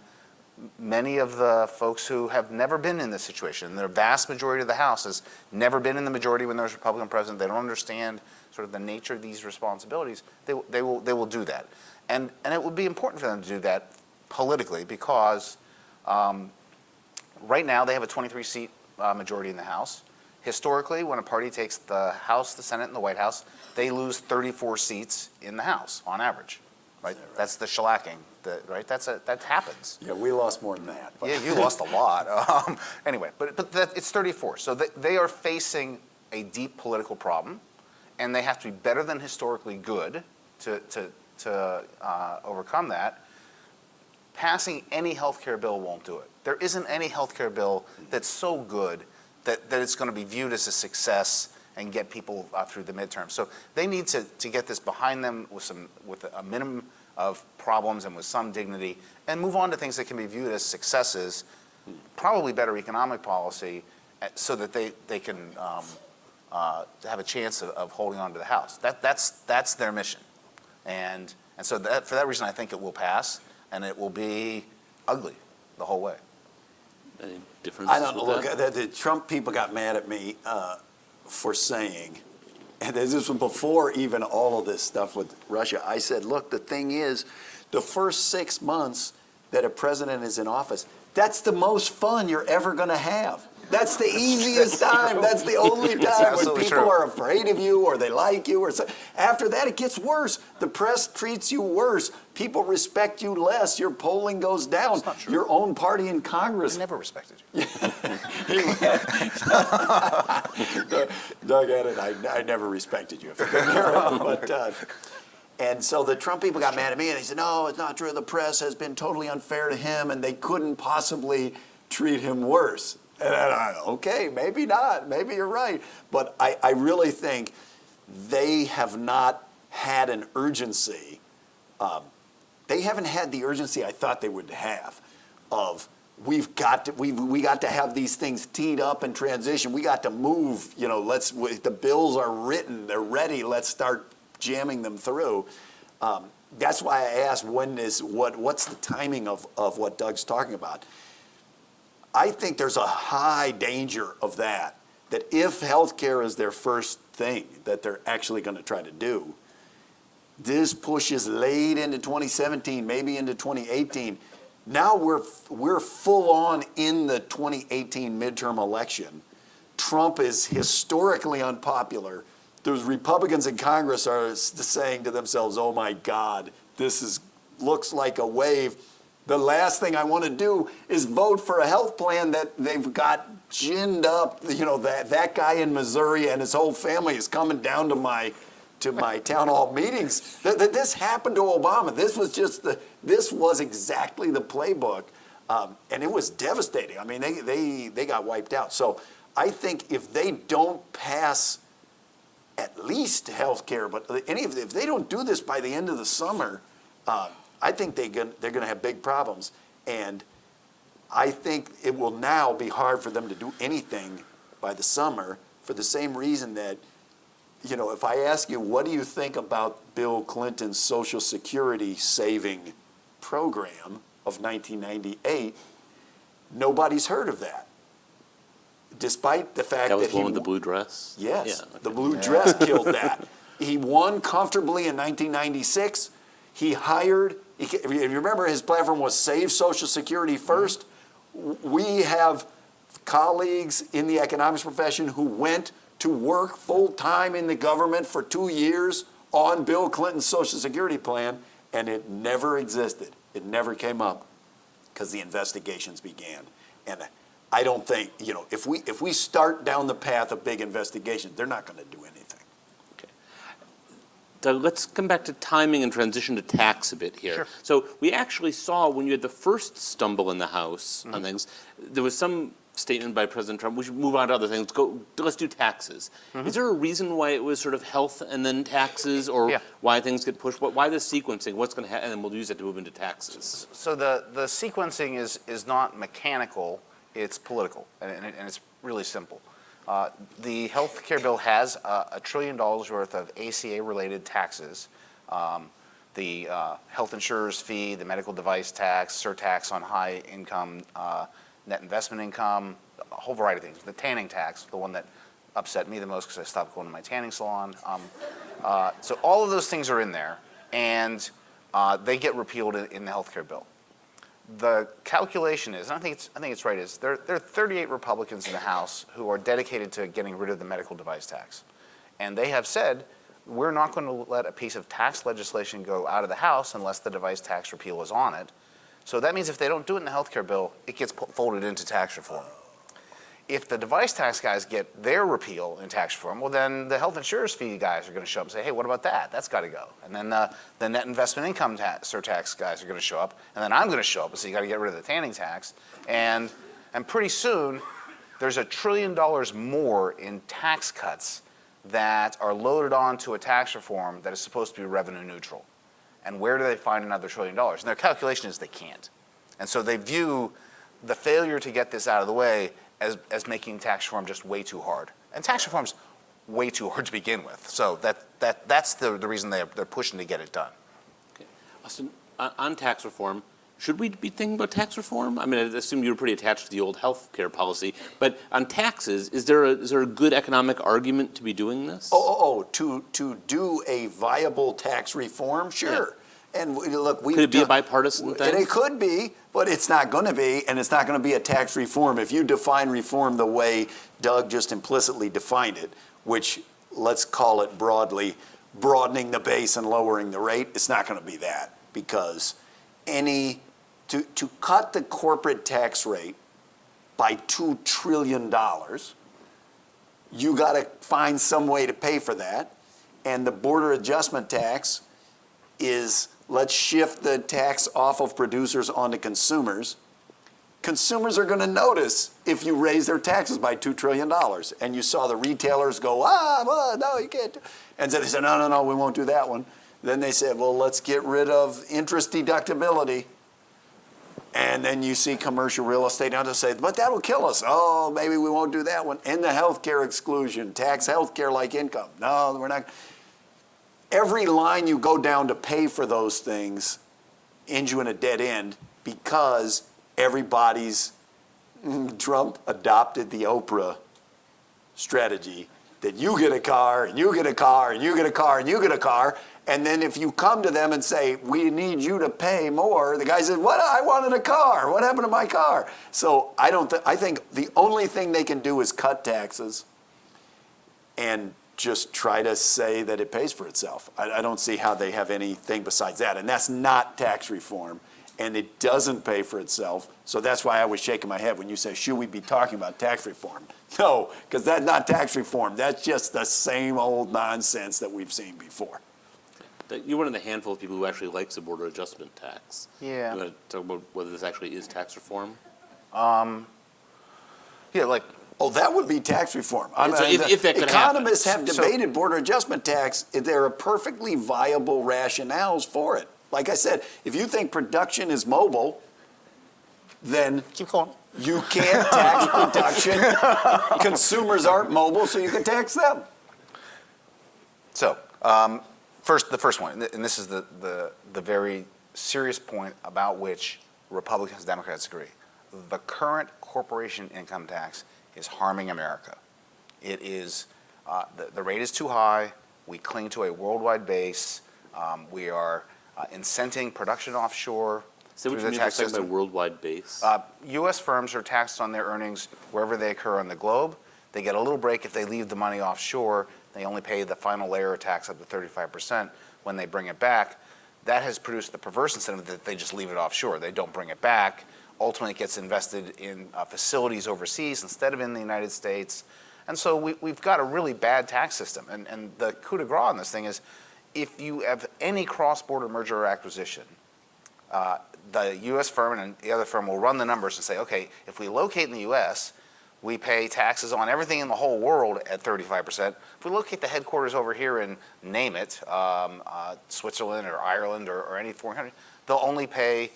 S4: many of the folks who have never been in this situation, the vast majority of the House has never been in the majority when there's a Republican president. They don't understand sort of the nature of these responsibilities. They will do that, and it would be important for them to do that politically, because right now they have a 23-seat majority in the House. Historically, when a party takes the House, the Senate, and the White House, they lose 34 seats in the House on average. Right? That's the shellacking. Right? That happens.
S3: Yeah, we lost more than that.
S4: Yeah, you lost a lot. Anyway, but it's 34. So they are facing a deep political problem, and they have to be better than historically good to overcome that. Passing any health care bill won't do it. There isn't any health care bill that's so good that it's going to be viewed as a success and get people through the midterm. So they need to get this behind them with a minimum of problems and with some dignity, and move on to things that can be viewed as successes, probably better economic policy, so that they can have a chance of holding on to the House. That's their mission, and so for that reason, I think it will pass, and it will be ugly the whole way.
S2: Any differences?
S3: I don't know. Look, the Trump people got mad at me for saying, and this was before even all of this stuff with Russia, I said, look, the thing is, the first 6 months that a president is in office, that's the most fun you're ever going to have. That's the easiest time. That's the only time when people are afraid of you or they like you. After that, it gets worse. The press treats you worse. People respect you less. Your polling goes down.
S4: That's not true.
S3: Your own party in Congress.
S4: I never respected you.
S3: Doug had it. I never respected you. If you couldn't hear it. But, and so the Trump people got mad at me, and they said, no, it's not true. The press has been totally unfair to him, and they couldn't possibly treat him worse. And okay, maybe not. Maybe you're right. But I really think they have not had an urgency. They haven't had the urgency I thought they would have of we got to have these things teed up and transition. We got to move. The bills are written. They're ready. Let's start jamming them through. That's why I asked what's the timing of what Doug's talking about. I think there's a high danger of that if healthcare is their first thing that they're actually going to try to do, this pushes late into 2017, maybe into 2018. Now we're full on in the 2018 midterm election. Trump is historically unpopular. Those Republicans in Congress are saying to themselves, oh my God, this looks like a wave. The last thing I want to do is vote for a health plan that they've got ginned up. That guy in Missouri and his whole family is coming down to my town hall meetings. This happened to Obama. This was exactly the playbook, and it was devastating. I mean, they got wiped out. So I think if they don't pass at least health care, but if they don't do this by the end of the summer, I think they're going to have big problems. And I think it will now be hard for them to do anything by the summer for the same reason that, if I ask you, what do you think about Bill Clinton's Social Security saving program of 1998, nobody's heard of that. Despite the fact that
S2: was one with the blue dress?
S3: Yes,
S2: Yeah, okay.
S3: the blue dress killed that. He won comfortably in 1996. He hired, if you remember, his platform was Save Social Security First. We have colleagues in the economics profession who went to work full-time in the government for 2 years on Bill Clinton's Social Security plan, and it never existed. It never came up because the investigations began. And I don't think, if we start down the path of big investigations, they're not going to do anything.
S2: Doug, let's come back to timing and transition to tax a bit here.
S4: Sure.
S2: So we actually saw when you had the first stumble in the House on things, there was some statement by President Trump, we should move on to other things, let's do taxes. Is there a reason why it was sort of health and then taxes, or why things get pushed? Why the sequencing? What's going to happen? And we'll use it to move into taxes.
S4: So the sequencing is not mechanical, it's political, and it's really simple. The health care bill has $1 trillion worth of ACA-related taxes. The health insurer's fee, the medical device tax, surtax on high income net investment income, a whole variety of things. The tanning tax, the one that upset me the most because I stopped going to my tanning salon. So all of those things are in there, and they get repealed in the health care bill. The calculation is, and I think it's right, is there are 38 Republicans in the House who are dedicated to getting rid of the medical device tax. And they have said, we're not going to let a piece of tax legislation go out of the House unless the device tax repeal is on it. So that means if they don't do it in the health care bill, it gets folded into tax reform. If the device tax guys get their repeal in tax reform, well, then the health insurance fee guys are going to show up and say, hey, what about that? That's got to go. And then the net investment income surtax guys are going to show up. And then I'm going to show up and say, you got to get rid of the tanning tax. And pretty soon, there's $1 trillion more in tax cuts that are loaded onto a tax reform that is supposed to be revenue neutral. And where do they find another $1 trillion? And their calculation is they can't. And so they view the failure to get this out of the way as making tax reform just way too hard. And tax reform's way too hard to begin with. So that's the reason they're pushing to get it done.
S2: Okay. Austan, on tax reform, should we be thinking about tax reform? I mean, I assume you were pretty attached to the old health care policy, but on taxes, is there a good economic argument to be doing this?
S3: To do a viable tax reform, sure. And look,
S2: Could it be a bipartisan thing?
S3: It could be, but it's not going to be, and it's not going to be a tax reform. If you define reform the way Doug just implicitly defined it, which let's call it broadly, broadening the base and lowering the rate, it's not going to be that, because to cut the corporate tax rate by $2 trillion, you got to find some way to pay for that, and the border adjustment tax is, let's shift the tax off of producers onto consumers. Consumers are going to notice if you raise their taxes by $2 trillion. And you saw the retailers go, well, no, you can't. And so they said, no, we won't do that one. Then they said, well, let's get rid of interest deductibility. And then you see commercial real estate now to say, but that'll kill us. Oh, maybe we won't do that one. And the healthcare exclusion, tax healthcare like income. No, we're not. Every line you go down to pay for those things ends you in a dead end, because Trump adopted the Oprah strategy that you get a car, and you get a car, and you get a car, and you get a car. And then if you come to them and say, we need you to pay more, the guy says, what? I wanted a car. What happened to my car? So I think the only thing they can do is cut taxes and just try to say that it pays for itself. I don't see how they have anything besides that. And that's not tax reform. And it doesn't pay for itself. So that's why I was shaking my head when you say, should we be talking about tax reform? No, because that's not tax reform. That's just the same old nonsense that we've seen before.
S2: You're one of the handful of people who actually likes the border adjustment tax.
S4: Yeah.
S2: You want to talk about whether this actually is tax reform?
S3: Oh, that would be tax reform.
S2: If that could
S3: economists
S2: happen.
S3: have debated border adjustment tax. There are perfectly viable rationales for it. Like I said, if you think production is mobile, then
S4: Keep going.
S3: you can't tax production. Consumers aren't mobile, so you can tax them.
S4: So, the first one, and this is the very serious point about which Republicans and Democrats agree. The current corporation income tax is harming America. It is, the rate is too high. We cling to a worldwide base. We are incenting production offshore.
S2: So what you mean by worldwide base?
S4: U.S. firms are taxed on their earnings wherever they occur on the globe. They get a little break if they leave the money offshore. They only pay the final layer of tax up to 35% when they bring it back. That has produced the perverse incentive that they just leave it offshore. They don't bring it back. Ultimately, it gets invested in facilities overseas instead of in the United States. And so we've got a really bad tax system. And the coup de grace on this thing is, if you have any cross-border merger or acquisition, the U.S. firm and the other firm will run the numbers and say, okay, if we locate in the U.S., we pay taxes on everything in the whole world at 35%. If we locate the headquarters over here in, name it, Switzerland or Ireland or any foreign country, they'll only pay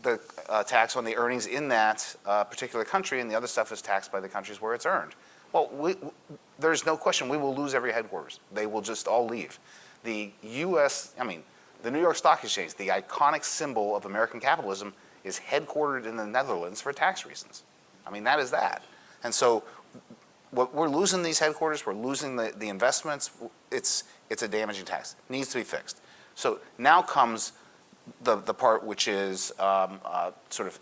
S4: the tax on the earnings in that particular country, and the other stuff is taxed by the countries where it's earned. Well, there's no question we will lose every headquarters. They will just all leave. The the New York Stock Exchange, the iconic symbol of American capitalism, is headquartered in the Netherlands for tax reasons. I mean, that is that. And so we're losing these headquarters, we're losing the investments. It's a damaging tax. It needs to be fixed. So now comes the part which is sort of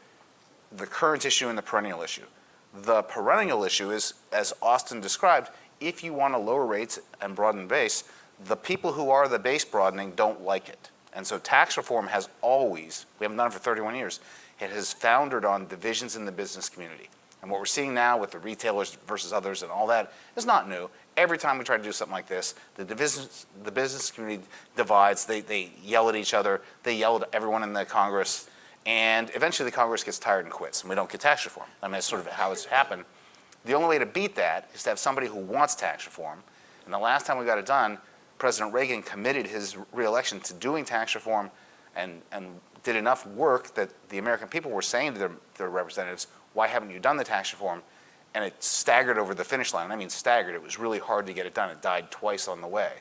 S4: the current issue and the perennial issue. The perennial issue is, as Austan described, if you want to lower rates and broaden the base, the people who are the base broadening don't like it. And so tax reform has always, we haven't done it for 31 years, it has foundered on divisions in the business community. And what we're seeing now with the retailers versus others and all that is not new. Every time we try to do something like this, the business community divides, they yell at each other, they yell at everyone in the Congress, and eventually the Congress gets tired and quits, and we don't get tax reform. I mean, that's sort of how it's happened. The only way to beat that is to have somebody who wants tax reform. And the last time we got it done, President Reagan committed his reelection to doing tax reform and did enough work that the American people were saying to their representatives, why haven't you done the tax reform? And it staggered over the finish line. I mean staggered. It was really hard to get it done. It died twice on the way.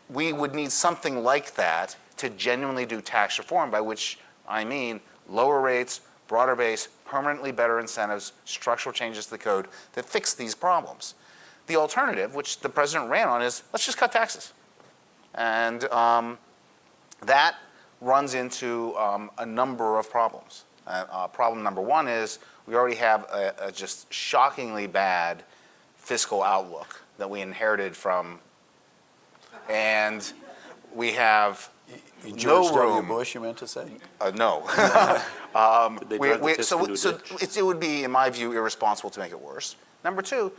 S4: We would need something like that to genuinely do tax reform, by which I mean lower rates, broader base, permanently better incentives, structural changes to the code that fix these problems. The alternative, which the president ran on, is let's just cut taxes. And that runs into a number of problems. Problem number one is we already have a just shockingly bad fiscal outlook that we inherited from, and we have
S3: George
S4: no
S3: W.
S4: room.
S3: Bush, you meant to say?
S4: No.
S2: They drive the fiscal into a
S4: So
S2: ditch.
S4: it would be, in my view, irresponsible to make it worse. Number two,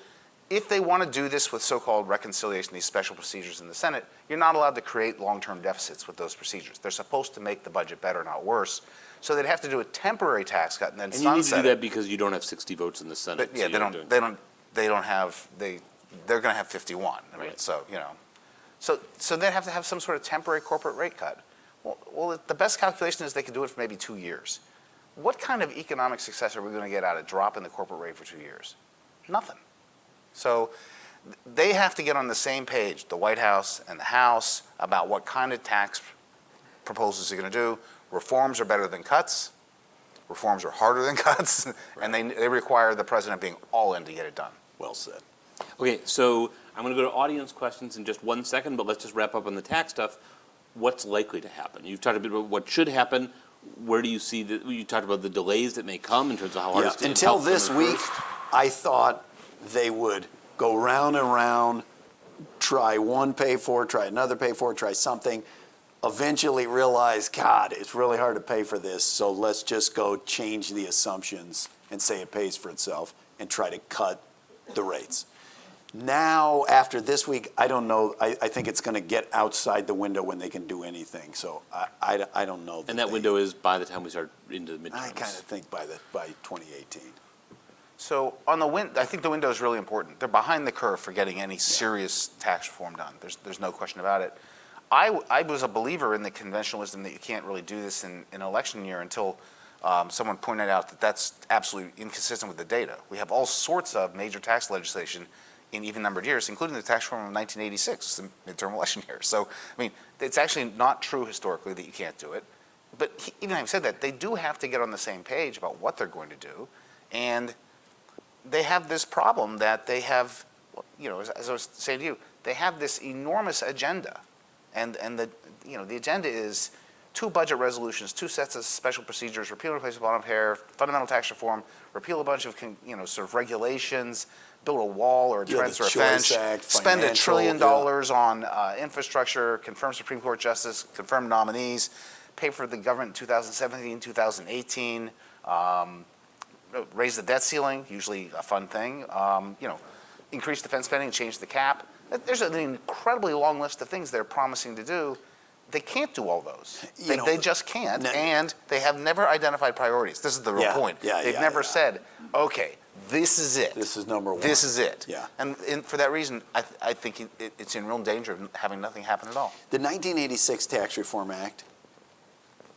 S4: if they want to do this with so-called reconciliation, these special procedures in the Senate, you're not allowed to create long-term deficits with those procedures. They're supposed to make the budget better, not worse. So they'd have to do a temporary tax cut and then
S2: And you need to
S4: sunset
S2: do
S4: it.
S2: that because you don't have 60 votes in the Senate.
S4: But yeah,
S2: so you're doing-
S4: they don't have, they're going to have 51. I mean,
S2: Right.
S4: so, so they have to have some sort of temporary corporate rate cut. Well, the best calculation is they could do it for maybe 2 years. What kind of economic success are we going to get out of dropping the corporate rate for 2 years? Nothing. So they have to get on the same page, the White House and the House, about what kind of tax proposals they're going to do. Reforms are better than cuts. Reforms are harder than cuts. And they require the president being all in to get it done.
S3: Well said.
S2: Okay, so I'm going to go to audience questions in just 1 second, but let's just wrap up on the tax stuff. What's likely to happen? You've talked a bit about what should happen. Where do you see that? You talked about the delays that may come in terms of how hard
S3: Yeah,
S2: it's to
S3: until
S2: help them
S3: this
S2: at
S3: week,
S2: first.
S3: I thought they would go round and round, try one pay for, try another pay for, try something, eventually realize, God, it's really hard to pay for this, so let's just go change the assumptions and say it pays for itself and try to cut the rates. Now, after this week, I don't know. I think it's going to get outside the window when they can do anything. So I don't know.
S2: And that window is by the time we start into the midterms.
S3: I kind of think by 2018.
S4: So on the I think the window is really important. They're behind the curve for getting any serious tax reform done. There's no question about it. I was a believer in the conventional wisdom that you can't really do this in an election year until someone pointed out that that's absolutely inconsistent with the data. We have all sorts of major tax legislation in even-numbered years, including the tax reform of 1986, the midterm election year. So, I mean, it's actually not true historically that you can't do it. But even having said that, they do have to get on the same page about what they're going to do. And they have this problem that they have, as I was saying to you, they have this enormous agenda. And the agenda is 2 budget resolutions, 2 sets of special procedures, repeal and replace Obamacare, fundamental tax reform, repeal a bunch of sort of regulations, build a wall or a
S3: Yeah,
S4: fence
S3: the
S4: or a
S3: Choice
S4: fence,
S3: Act,
S4: spend $1
S3: financial,
S4: trillion
S3: yeah.
S4: on infrastructure, confirm Supreme Court justice, confirm nominees, pay for the government in 2017, 2018, raise the debt ceiling, usually a fun thing, increase defense spending, change the cap. There's an incredibly long list of things they're promising to do. They can't do all those. They just can't, and they have never identified priorities. This is the real point. They've never said, okay, this is it.
S3: This is number one.
S4: This is it.
S3: Yeah.
S4: And for that reason, I think it's in real danger of having nothing happen at all.
S3: The 1986 Tax Reform Act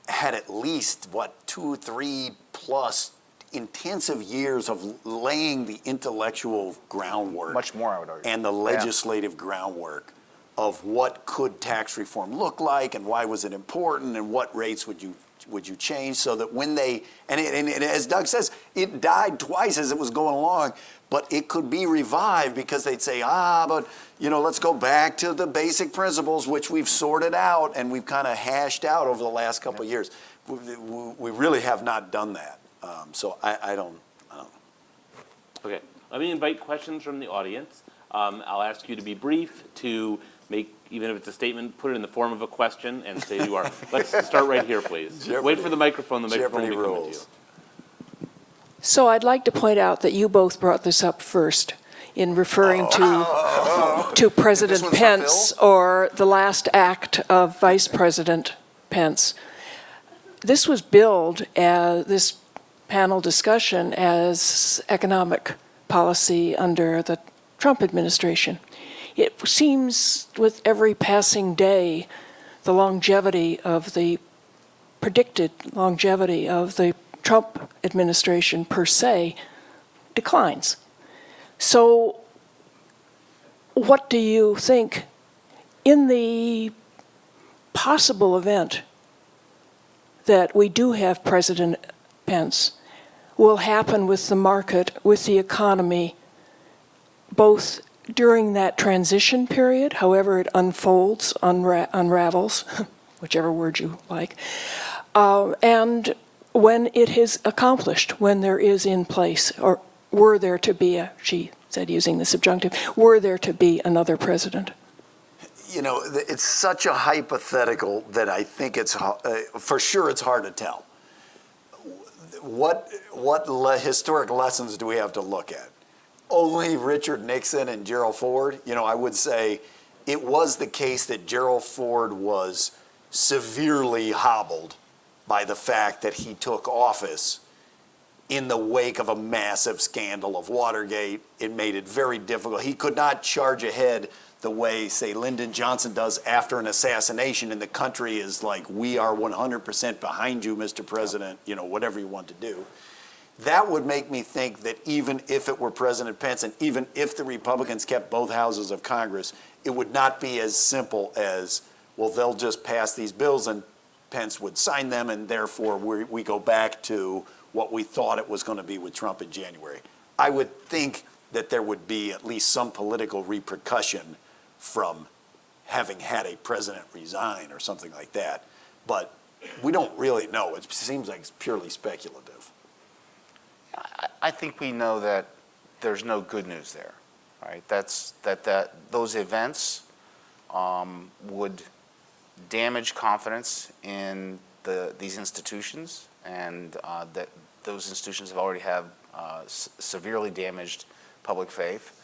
S3: had at least, 2, 3 plus intensive years of laying the intellectual groundwork.
S4: Much more, I would argue.
S3: And the legislative groundwork of what could tax reform look like and why was it important and what rates would you change so that when they, and as Doug says, it died twice as it was going along, but it could be revived because they'd say, but let's go back to the basic principles which we've sorted out and we've kind of hashed out over the last couple of years. We really have not done that. So I don't know.
S2: Okay, let me invite questions from the audience. I'll ask you to be brief, to make, even if it's a statement, put it in the form of a question and say who you are. Let's start right here, please.
S3: Jeopardy.
S2: Wait for the microphone will
S3: Jeopardy
S2: be coming to you.
S3: rules.
S5: So I'd like to point out that you both brought this up first in referring to President
S4: one's for
S5: Pence or the last act of Vice President Pence. This was billed as this panel discussion as economic policy under the Trump administration. It seems with every passing day, the predicted longevity of the Trump administration per se declines. So what do you think in the possible event that we do have President Pence will happen with the market, with the economy, both during that transition period, however it unfolds, unravels, whichever word you like, and when it is accomplished, when there is in place, or were there to be she said using the subjunctive, were there to be another president?
S3: You know, it's such a hypothetical that I think it's, for sure it's hard to tell. What historic lessons do we have to look at? Only Richard Nixon and Gerald Ford? You know, I would say it was the case that Gerald Ford was severely hobbled by the fact that he took office in the wake of a massive scandal of Watergate. It made it very difficult. He could not charge ahead the way, say, Lyndon Johnson does after an assassination, and the country is like, we are 100% behind you, Mr. President, you know, whatever you want to do. That would make me think that even if it were President Pence, and even if the Republicans kept both houses of Congress, it would not be as simple as, well, they'll just pass these bills and Pence would sign them, and therefore we go back to what we thought it was going to be with Trump in January. I would think that there would be at least some political repercussion from having had a president resign or something like that. But we don't really know. It seems like it's purely speculative.
S4: I think we know that there's no good news there, right? That those events would damage confidence in these institutions, and that those institutions have already have severely damaged public faith.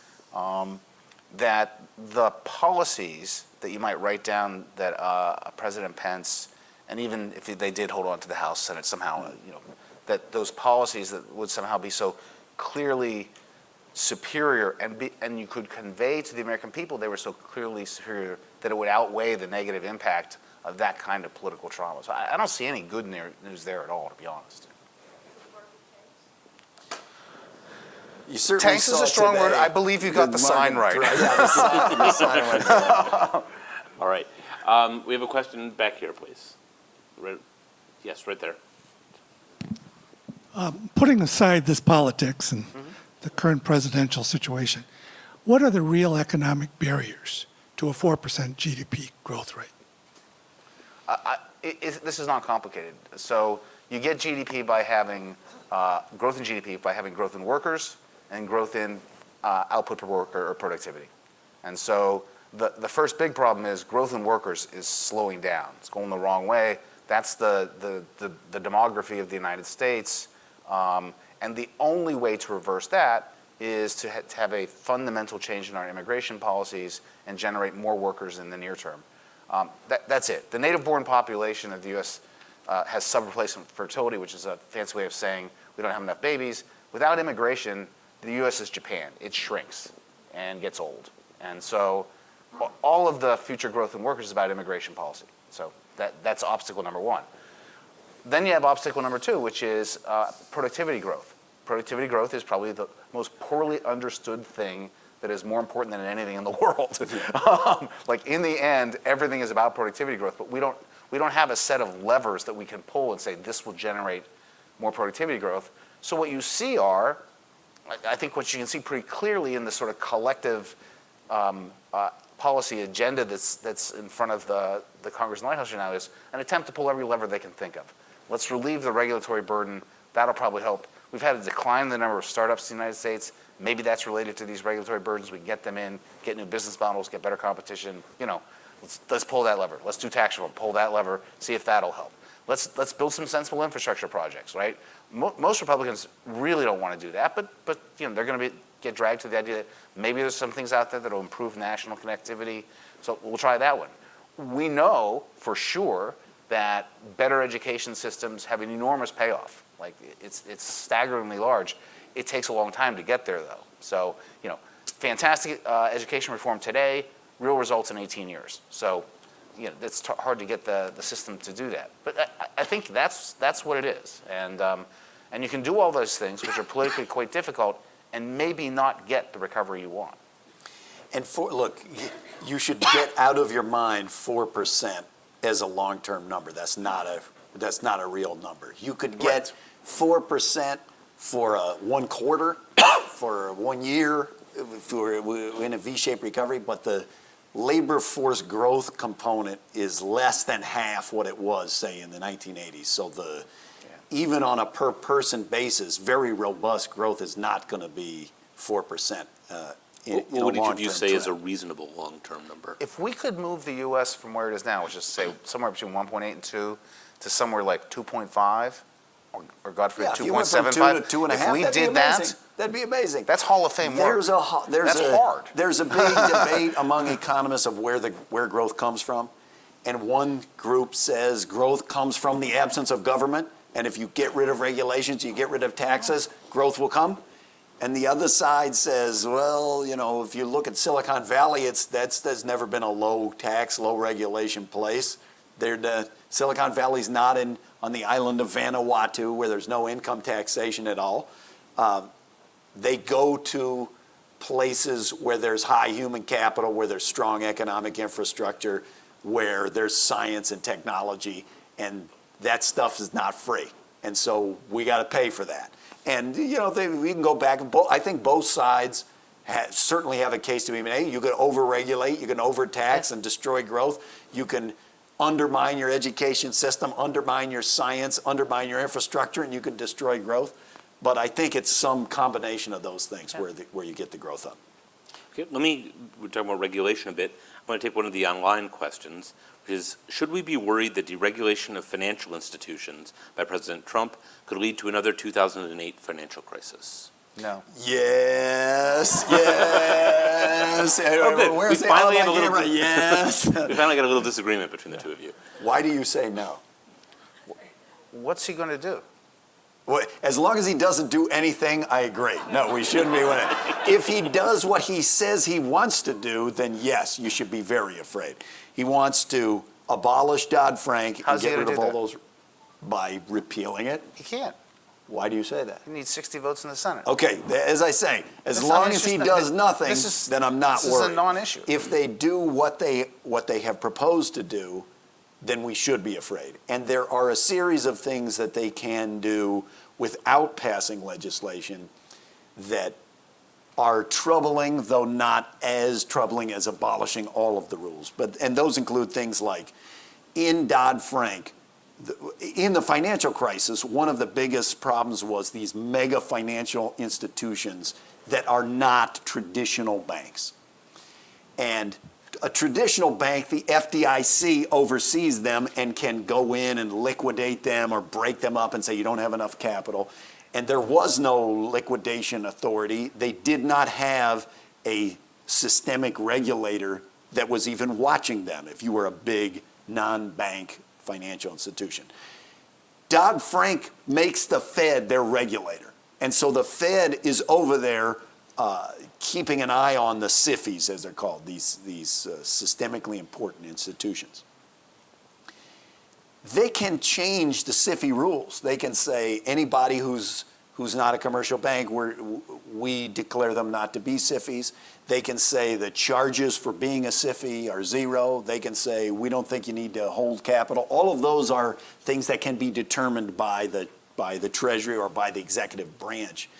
S4: That the policies that you might write down that President Pence, and even if they did hold on to the House, Senate somehow, you know, that those policies that would somehow be so clearly superior, and you could convey to the American people they were so clearly superior that it would outweigh the negative impact of that kind of political trauma. So I don't see any good news there at all, to be honest.
S3: You certainly
S4: Tanks is
S3: saw
S4: a strong
S3: today
S4: word. I believe you got the sign right.
S3: Yeah, the sign right there.
S2: All right. We have a question back here, please. Yes, right there.
S6: Putting aside this politics and the current presidential situation, what are the real economic barriers to a 4% GDP growth rate?
S4: This is not complicated. So you get GDP by having growth in GDP by having growth in workers and growth in output per worker or productivity. And so the first big problem is growth in workers is slowing down. It's going the wrong way. That's the demography of the United States. And the only way to reverse that is to have a fundamental change in our immigration policies and generate more workers in the near term. That's it. The native-born population of the U.S. Has sub-replacement fertility, which is a fancy way of saying we don't have enough babies. Without immigration, the U.S. is Japan. It shrinks and gets old. And so all of the future growth in workers is about immigration policy. So that's obstacle number one. Then you have obstacle number two, which is productivity growth. Productivity growth is probably the most poorly understood thing that is more important than anything in the world. Like in the end, everything is about productivity growth, but we don't have a set of levers that we can pull and say this will generate more productivity growth. So what you see are, I think what you can see pretty clearly in the sort of collective policy agenda that's in front of the Congress and the White House right now is an attempt to pull every lever they can think of. Let's relieve the regulatory burden. That'll probably help. We've had a decline in the number of startups in the United States. Maybe that's related to these regulatory burdens. We can get them in, get new business models, get better competition. You know, let's pull that lever. Let's do tax reform. Pull that lever. See if that'll help. Let's build some sensible infrastructure projects. Right? Most Republicans really don't want to do that, but you know they're going to get dragged to the idea that maybe there's some things out there that will improve national connectivity. So we'll try that one. We know for sure that better education systems have an enormous payoff. Like it's staggeringly large. It takes a long time to get there, though. So, you know, fantastic education reform today, real results in 18 years. So, you know, it's hard to get the system to do that. But I think that's what it is. And you can do all those things, which are politically quite difficult, and maybe not get the recovery you want.
S3: And look, you should get out of your mind 4% as a long-term number. That's not a That's not a real number. You could get 4% for 1 quarter, for 1 year, in a V-shaped recovery, but the labor force growth component is less than half what it was, say, in the 1980s. So even on a per person basis, very robust growth is not going to be 4%.
S2: What did you say is a reasonable long-term number?
S4: If we could move the U.S. from where it is now, which is say somewhere between 1.8 and 2 to somewhere like 2.5, or God forbid,
S3: Yeah, if you went from
S4: 2.75,
S3: 2 to 2.5,
S4: if we
S3: that'd be
S4: did
S3: amazing. That'd be amazing.
S4: that's Hall of Fame work. That's hard.
S3: There's a big debate among economists of where growth comes from. And one group says growth comes from the absence of government. And if you get rid of regulations, you get rid of taxes, growth will come. And the other side says, well, if you look at Silicon Valley, there's never been a low tax, low regulation place. Silicon Valley's not on the island of Vanuatu where there's no income taxation at all. They go to places where there's high human capital, where there's strong economic infrastructure, where there's science and technology, and that stuff is not free. And so we got to pay for that. And, we can go back. I think both sides certainly have a case to be made. You can overregulate, you can overtax and destroy growth. You can undermine your education system, undermine your science, undermine your infrastructure, and you can destroy growth. But I think it's some combination of those things where you get the growth up.
S2: Okay, we're talking about regulation a bit. I'm going to take one of the online questions, which is, should we be worried that deregulation of financial institutions by President Trump could lead to another 2008 financial crisis?
S4: No.
S3: Yes.
S2: Oh, good.
S3: Where's
S2: We finally have a little
S3: camera? Yes.
S2: We finally got a little disagreement between the two of you.
S3: Why do you say no?
S4: What's he going to do?
S3: Well, as long as he doesn't do anything, I agree. No, we shouldn't be winning. If he does what he says he wants to do, then yes, you should be very afraid. He wants to abolish DoddFrank and get rid of all those by repealing it.
S4: He can't.
S3: Why do you say that?
S4: He needs 60 votes in the Senate.
S3: Okay, as I say, as long as he does nothing, then I'm not worried.
S4: This is a non-issue.
S3: If they do what they have proposed to do, then we should be afraid. And there are a series of things that they can do without passing legislation that are troubling, though not as troubling as abolishing all of the rules. And those include things like in Dodd-Frank, in the financial crisis, one of the biggest problems was these mega financial institutions that are not traditional banks. And a traditional bank, the FDIC oversees them and can go in and liquidate them or break them up and say you don't have enough capital. And there was no liquidation authority. They did not have a systemic regulator that was even watching them if you were a big non-bank financial institution. Dodd-Frank makes the Fed their regulator. And so the Fed is over there keeping an eye on the SIFIs, as they're called, these systemically important institutions. They can change the SIFI rules. They can say anybody who's not a commercial bank, we declare them not to be SIFIs. They can say the charges for being a SIFI are zero. They can say we don't think you need to hold capital. All of those are things that can be determined by the Treasury or by the executive branch.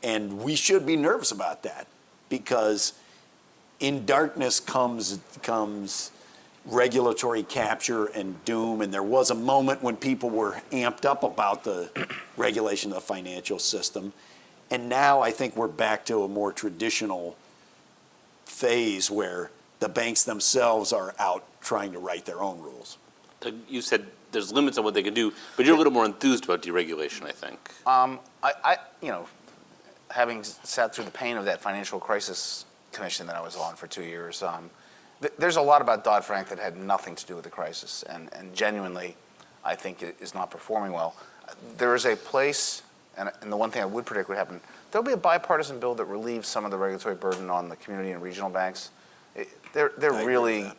S3: And we should be nervous about that because in darkness comes regulatory capture and doom. And there was a moment when people were amped up about the regulation of the financial system. And now I think we're back to a more traditional phase where the banks themselves are out trying to write their own rules.
S2: You said there's limits on what they can do, but you're a little more enthused about deregulation, I think.
S4: Having sat through the pain of that financial crisis commission that I was on for 2 years, there's a lot about Dodd-Frank that had nothing to do with the crisis, and genuinely, I think it is not performing well. There is a place, and the one thing I would predict would happen, there'll be a bipartisan bill that relieves some of the regulatory burden on the community and regional banks. They're really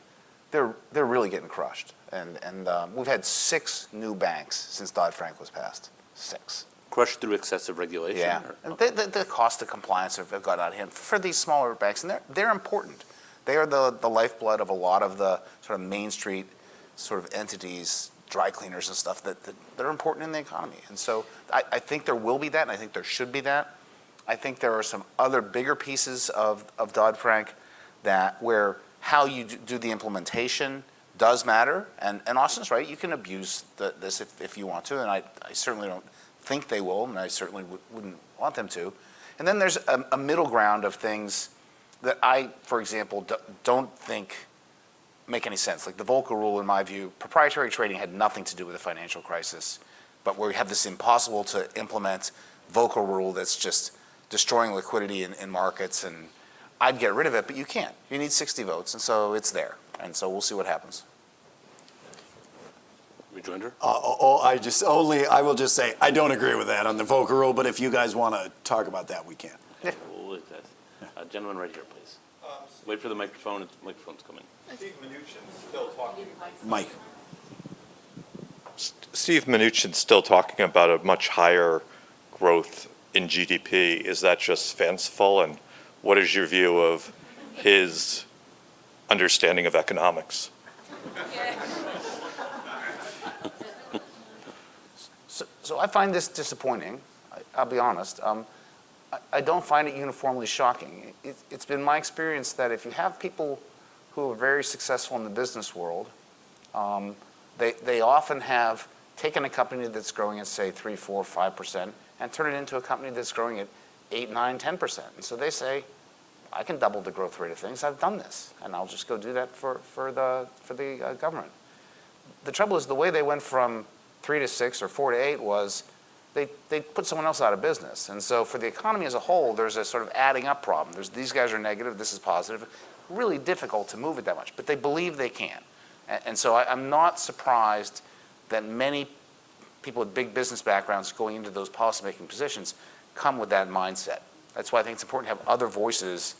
S4: getting crushed, and we've had 6 new banks since Dodd-Frank was passed. 6.
S2: Crushed through excessive regulation?
S4: Yeah, and the cost of compliance have got out of hand for these smaller banks, and they're important. They are the lifeblood of a lot of the sort of Main Street sort of entities dry cleaners and stuff that are important in the economy. And so I think there will be that, and I think there should be that. I think there are some other bigger pieces of Dodd-Frank where how you do the implementation does matter. And Austin's right, you can abuse this if you want to, and I certainly don't think they will, and I certainly wouldn't want them to. And then there's a middle ground of things that I, for example, don't think make any sense. Like the Volcker rule, in my view, proprietary trading had nothing to do with the financial crisis, but where we have this impossible to implement Volcker rule that's just destroying liquidity in markets, and I'd get rid of it, but you can't. You need 60 votes, and so it's there. And so we'll see what happens.
S2: Rejoinder?
S3: I will just say, I don't agree with that on the Volcker rule, but if you guys want to talk about that, we can.
S2: We'll leave that. Gentleman right here, please. Wait for the microphone. The microphone's coming.
S7: Steve Mnuchin's still talking.
S3: Mike.
S7: Steve Mnuchin's still talking about a much higher growth in GDP. Is that just fanciful? And what is your view of his understanding of economics?
S4: So I find this disappointing. I'll be honest. I don't find it uniformly shocking. It's been my experience that if you have people who are very successful in the business world, they often have taken a company that's growing at, say, 3, 4, 5%, and turn it into a company that's growing at 8, 9, 10%. And so they say, I can double the growth rate of things. I've done this, and I'll just go do that for the government. The trouble is the way they went from 3 to 6 or 4 to 8 was they put someone else out of business. And so for the economy as a whole, there's a sort of adding up problem. These guys are negative, this is positive. Really difficult to move it that much, but they believe they can. And so I'm not surprised that many people with big business backgrounds going into those policymaking positions come with that mindset. That's why I think it's important to have other voices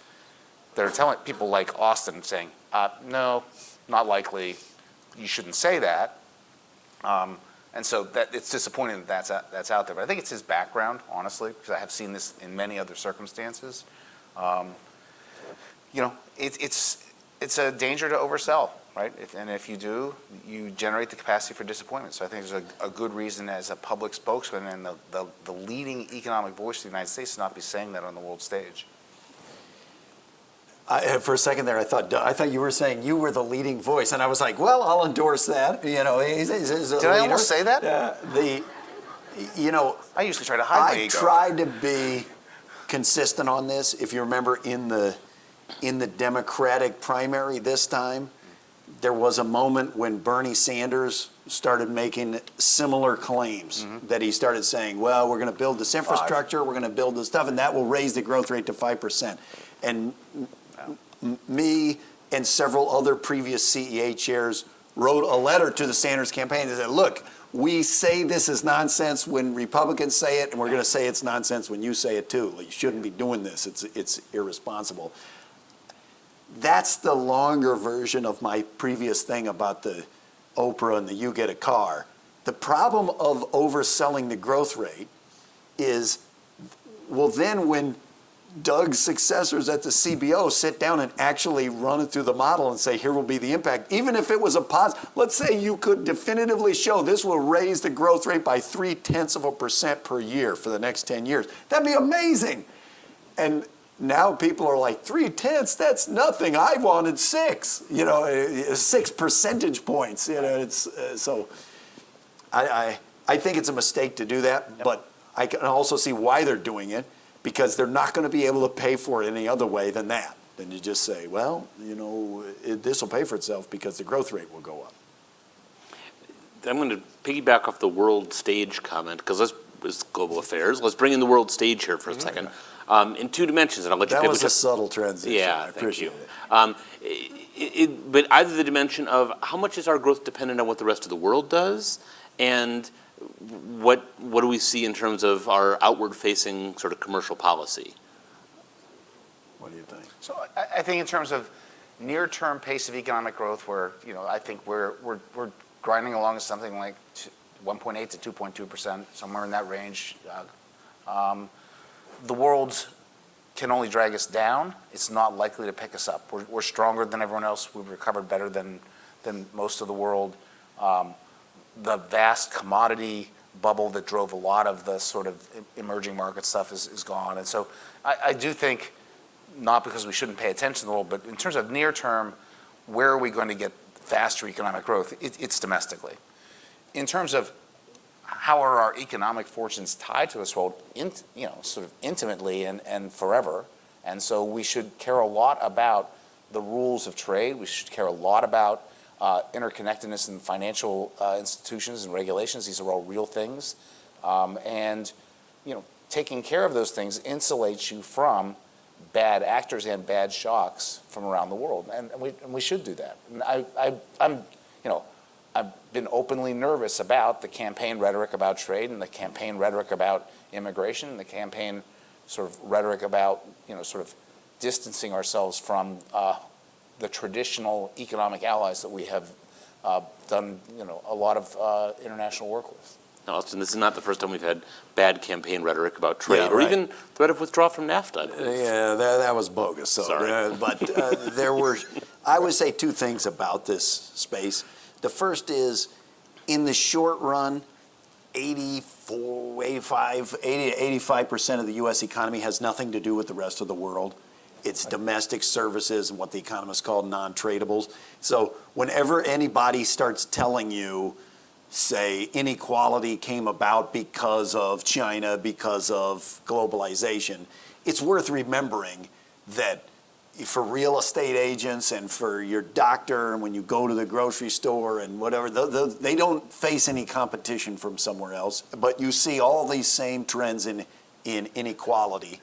S4: that are telling people like Austan saying, no, not likely, you shouldn't say that. And so it's disappointing that that's out there. But I think it's his background, honestly, because I have seen this in many other circumstances. It's a danger to oversell, right? And if you do, you generate the capacity for disappointment. So I think there's a good reason as a public spokesman and the leading economic voice of the United States to not be saying that on the world stage.
S3: For a second there, I thought you were saying you were the leading voice, and I was like, well, I'll endorse that. You know, he's a
S4: Did I almost say that?
S3: I
S4: usually try to hide my ego.
S3: I tried to be consistent on this. If you remember, in the Democratic primary this time, there was a moment when Bernie Sanders started making similar claims, that he started saying, well, we're going to build this infrastructure, we're going to build this stuff, and that will raise the growth rate to 5%. And me and several other previous CEA chairs wrote a letter to the Sanders campaign that said, look, we say this is nonsense when Republicans say it, and we're going to say it's nonsense when you say it too. You shouldn't be doing this. It's irresponsible. That's the longer version of my previous thing about the Oprah and the you get a car. The problem of overselling the growth rate is, well, then when Doug's successors at the CBO sit down and actually run it through the model and say, here will be the impact. Even if it was a positive, let's say you could definitively show this will raise the growth rate by 0.3% per year for the next 10 years. That'd be amazing. And now people are like, 0.3, that's nothing. I wanted 6, 6 percentage points. It's so I think it's a mistake to do that, but I can also see why they're doing it. Because they're not going to be able to pay for it any other way than that. Then you just say, well, this will pay for itself because the growth rate will go up.
S2: I'm going to piggyback off the world stage comment, because it's global affairs. Let's bring in the world stage here for a second. In 2 dimensions, and I'll let you
S3: That
S2: pick
S3: was a subtle transition.
S2: Yeah,
S3: I appreciate
S2: it. But either the dimension of how much is our growth dependent on what the rest of the world does, and what do we see in terms of our outward-facing sort of commercial policy?
S3: What do you think?
S4: So I think in terms of near-term pace of economic growth, where I think we're grinding along at something like 1.8 to 2.2%, somewhere in that range. The world can only drag us down. It's not likely to pick us up. We're stronger than everyone else. We've recovered better than most of the world. the vast commodity bubble that drove a lot of the sort of emerging market stuff is gone. And so I do think, not because we shouldn't pay attention to the world, but in terms of near term, where are we going to get faster economic growth? It's domestically. In terms of how are our economic fortunes tied to this world, sort of intimately and forever. And so we should care a lot about the rules of trade. We should care a lot about interconnectedness in financial institutions and regulations. These are all real things. And taking care of those things insulates you from bad actors and bad shocks from around the world. And we should do that. And I've been openly nervous about the campaign rhetoric about trade and the campaign rhetoric about immigration and the campaign sort of rhetoric about, sort of distancing ourselves from the traditional economic allies that we have done, a lot of international work with.
S2: Now, Austan, this is not the first time we've had bad campaign rhetoric about trade,
S3: Yeah,
S2: or
S3: right.
S2: even threat of withdrawal from NAFTA.
S3: Yeah, that was bogus. So,
S2: Sorry.
S3: but there were, I would say, two things about this space. The first is, in the short run, 80 to 85% of the U.S. economy has nothing to do with the rest of the world. It's domestic services and what the economists call non-tradables. So whenever anybody starts telling you, say, inequality came about because of China, because of globalization, it's worth remembering that for real estate agents and for your doctor and when you go to the grocery store and whatever, they don't face any competition from somewhere else. But you see all these same trends in inequality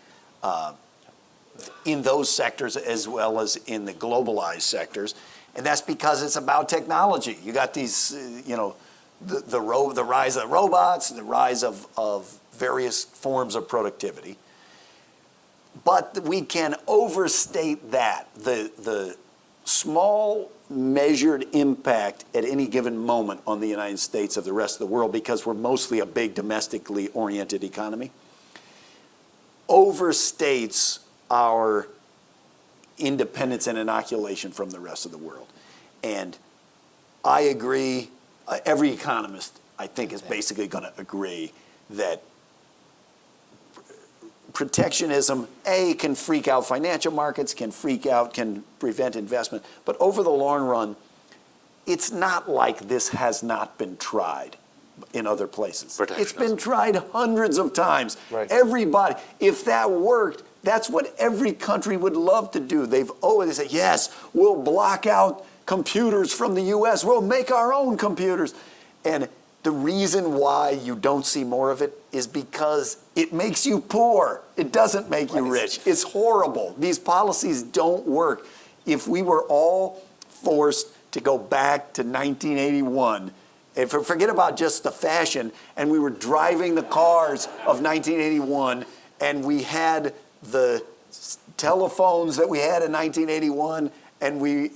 S3: in those sectors as well as in the globalized sectors. And that's because it's about technology. You got these, the rise of robots, the rise of various forms of productivity. But we can overstate that, the small measured impact at any given moment on the United States of the rest of the world, because we're mostly a big domestically oriented economy, overstates our independence and inoculation from the rest of the world. And I agree, every economist, I think, is basically going to agree that protectionism, can freak out financial markets, can prevent investment. But over the long run, it's not like this has not been tried in other places. It's been tried hundreds of times.
S4: Right.
S3: Everybody, if that worked, that's what every country would love to do. They've always said, yes, we'll block out computers from the US, we'll make our own computers. And the reason why you don't see more of it is because it makes you poor. It doesn't make you rich. It's horrible. These policies don't work. If we were all forced to go back to 1981, and forget about just the fashion, and we were driving the cars of 1981, and we had the telephones that we had in 1981, and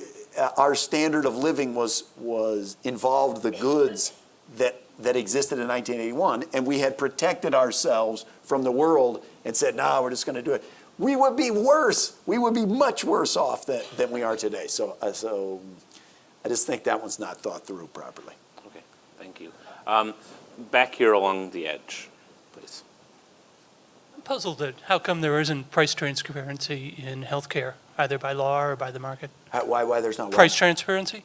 S3: our standard of living was involved the goods that existed in 1981, and we had protected ourselves from the world and said, no, we're just going to do it. We would be worse. We would be much worse off than we are today. So I just think that one's not thought through properly.
S2: Okay, thank you. Back here along the edge, please.
S8: I'm puzzled at how come there isn't price transparency in healthcare, either by law or by the market.
S3: Why there's not
S8: Price transparency?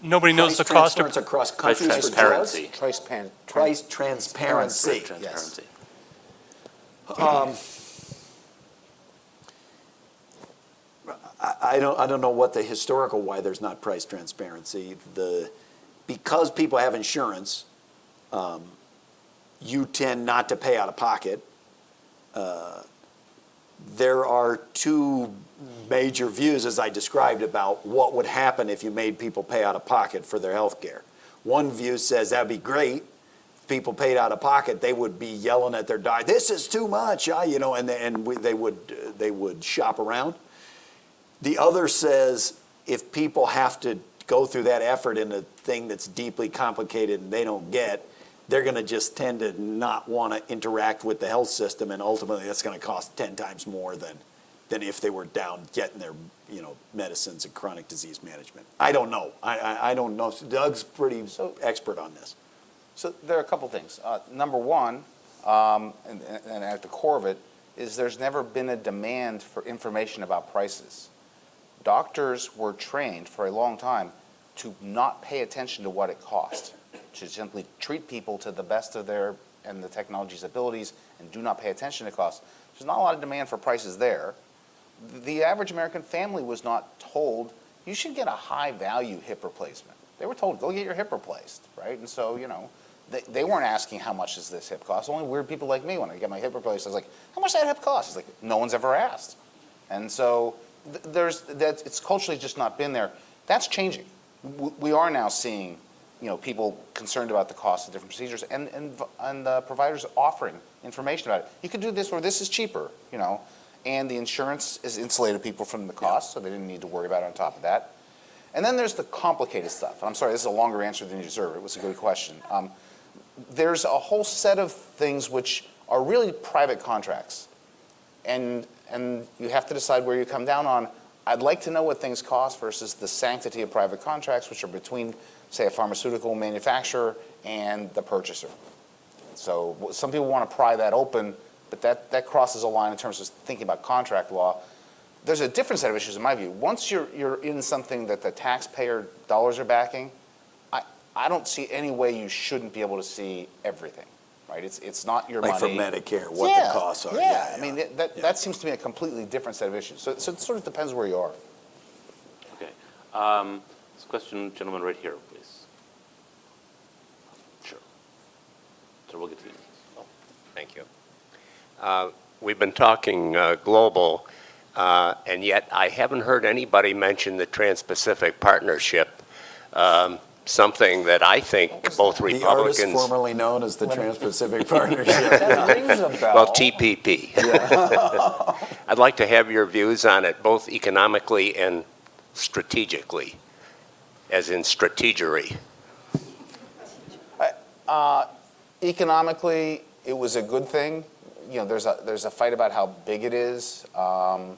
S8: Nobody knows the cost of.
S3: Across
S2: Price
S3: countries for drugs?
S2: transparency.
S3: Price transparency.
S2: Transparency.
S3: I don't know what the historical why there's not price transparency. Because people have insurance, you tend not to pay out of pocket. There are two major views, as I described, about what would happen if you made people pay out of pocket for their health care. One view says that'd be great. If people paid out of pocket, they would be yelling at their doctor, "This is too much," and they would shop around. The other says if people have to go through that effort in a thing that's deeply complicated and they don't get, they're going to just tend to not want to interact with the health system, and ultimately that's going to cost 10 times more than than if they were down getting their, medicines and chronic disease management. I don't know. I don't know. Doug's pretty expert on this.
S4: So there are a couple things. Number one, and at the core of it, is there's never been a demand for information about prices. Doctors were trained for a long time to not pay attention to what it cost, to simply treat people to the best of their and the technology's abilities and do not pay attention to costs. There's not a lot of demand for prices there. The average American family was not told, you should get a high-value hip replacement. They were told, go get your hip replaced, right? And so, they weren't asking how much does this hip cost. Only weird people like me, when I get my hip replaced, I was like, how much does that hip cost? It's like, no one's ever asked. And so it's culturally just not been there. That's changing. We are now seeing, people concerned about the cost of different procedures and providers offering information about it. You could do this or this is cheaper, and the insurance is insulated people from the cost, so they didn't need to worry about it on top of that. And then there's the complicated stuff. I'm sorry, this is a longer answer than you deserve. It was a good question. There's a whole set of things which are really private contracts. And you have to decide where you come down on. I'd like to know what things cost versus the sanctity of private contracts, which are between, say, a pharmaceutical manufacturer and the purchaser. So some people want to pry that open, but that crosses a line in terms of thinking about contract law. There's a different set of issues in my view. Once you're in something that the taxpayer dollars are backing, I don't see any way you shouldn't be able to see everything, right? It's not your money.
S3: Like for Medicare, what the costs are.
S4: Yeah. I mean, that seems to me a completely different set of issues. So it sort of depends where you are.
S2: Okay. This question, gentleman right here, please. Sure. So we'll get to you.
S9: Thank you. We've been talking global, and yet I haven't heard anybody mention the Trans-Pacific Partnership, something that I think both Republicans...
S3: The artist formerly known as the Trans-Pacific Partnership.
S4: That rings a bell.
S9: Well, TPP. Yeah. I'd like to have your views on it, both economically and strategically, as in strategery.
S4: Economically, it was a good thing. There's a fight about how big it is. In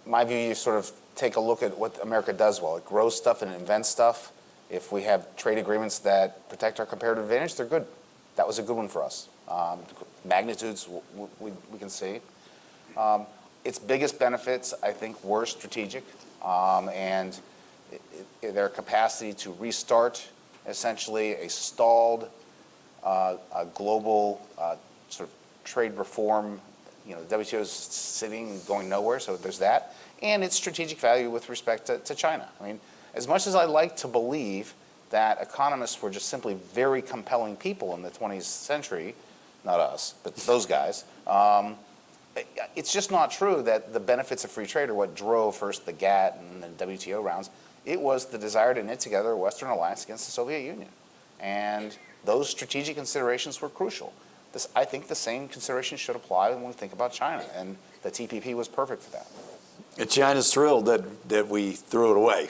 S4: my view, you sort of take a look at what America does well. It grows stuff and invents stuff. If we have trade agreements that protect our comparative advantage, they're good. That was a good one for us. Magnitudes we can see. Its biggest benefits, I think, were strategic, and their capacity to restart essentially a stalled a global sort of trade reform. The WTO is sitting and going nowhere, so there's that. And its strategic value with respect to China. I mean, as much as I like to believe that economists were just simply very compelling people in the 20th century, not us, but those guys, it's just not true that the benefits of free trade are what drove first the GATT and the WTO rounds. It was the desire to knit together a Western alliance against the Soviet Union. And those strategic considerations were crucial. I think the same considerations should apply when we think about China, and the TPP was perfect for that.
S3: And China's thrilled that we threw it away.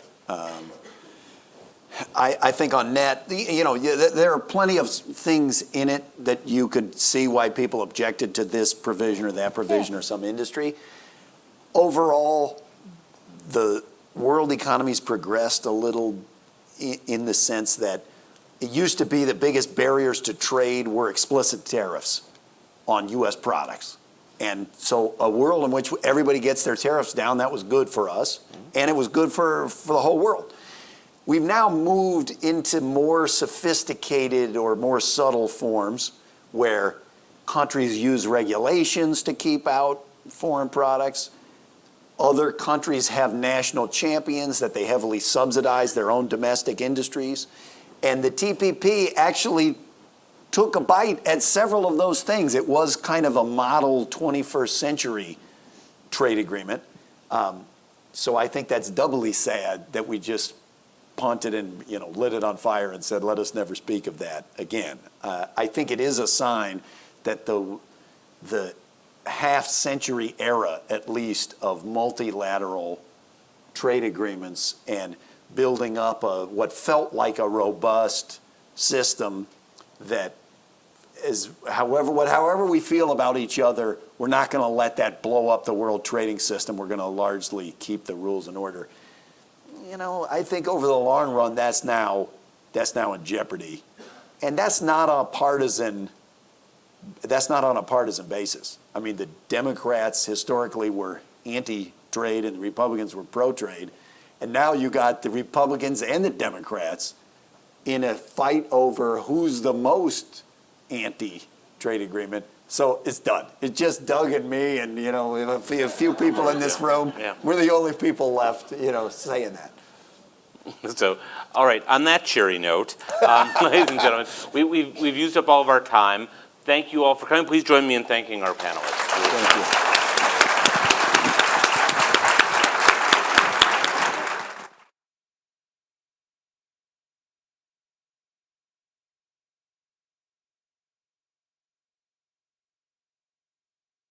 S3: I think on net, there are plenty of things in it that you could see why people objected to this provision or that provision or some industry. Overall, the world economy's progressed a little in the sense that it used to be the biggest barriers to trade were explicit tariffs on U.S. products. And so a world in which everybody gets their tariffs down, that was good for us, and it was good for the whole world. We've now moved into more sophisticated or more subtle forms where countries use regulations to keep out foreign products. Other countries have national champions that they heavily subsidize their own domestic industries. And the TPP actually took a bite at several of those things. It was kind of a model 21st century trade agreement. So I think that's doubly sad that we just punted and lit it on fire and said, let us never speak of that again. I think it is a sign that the half-century era, at least, of multilateral trade agreements and building up what felt like a robust system that however we feel about each other, we're not going to let that blow up the world trading system. We're going to largely keep the rules in order. You know, I think over the long run, that's now in jeopardy, and that's not on a partisan basis. I mean, the Democrats historically were anti-trade and the Republicans were pro-trade, and now you got the Republicans and the Democrats in a fight over who's the most anti-trade agreement. So it's done. It's just Doug and me, and you know, a few people in this room.
S2: Yeah.
S3: We're the only people left, you know, saying that.
S2: So, all right, on that cheery note, ladies and gentlemen, we've used up all of our time. Thank you all for coming. Please join me in thanking our panelists.
S3: Thank you.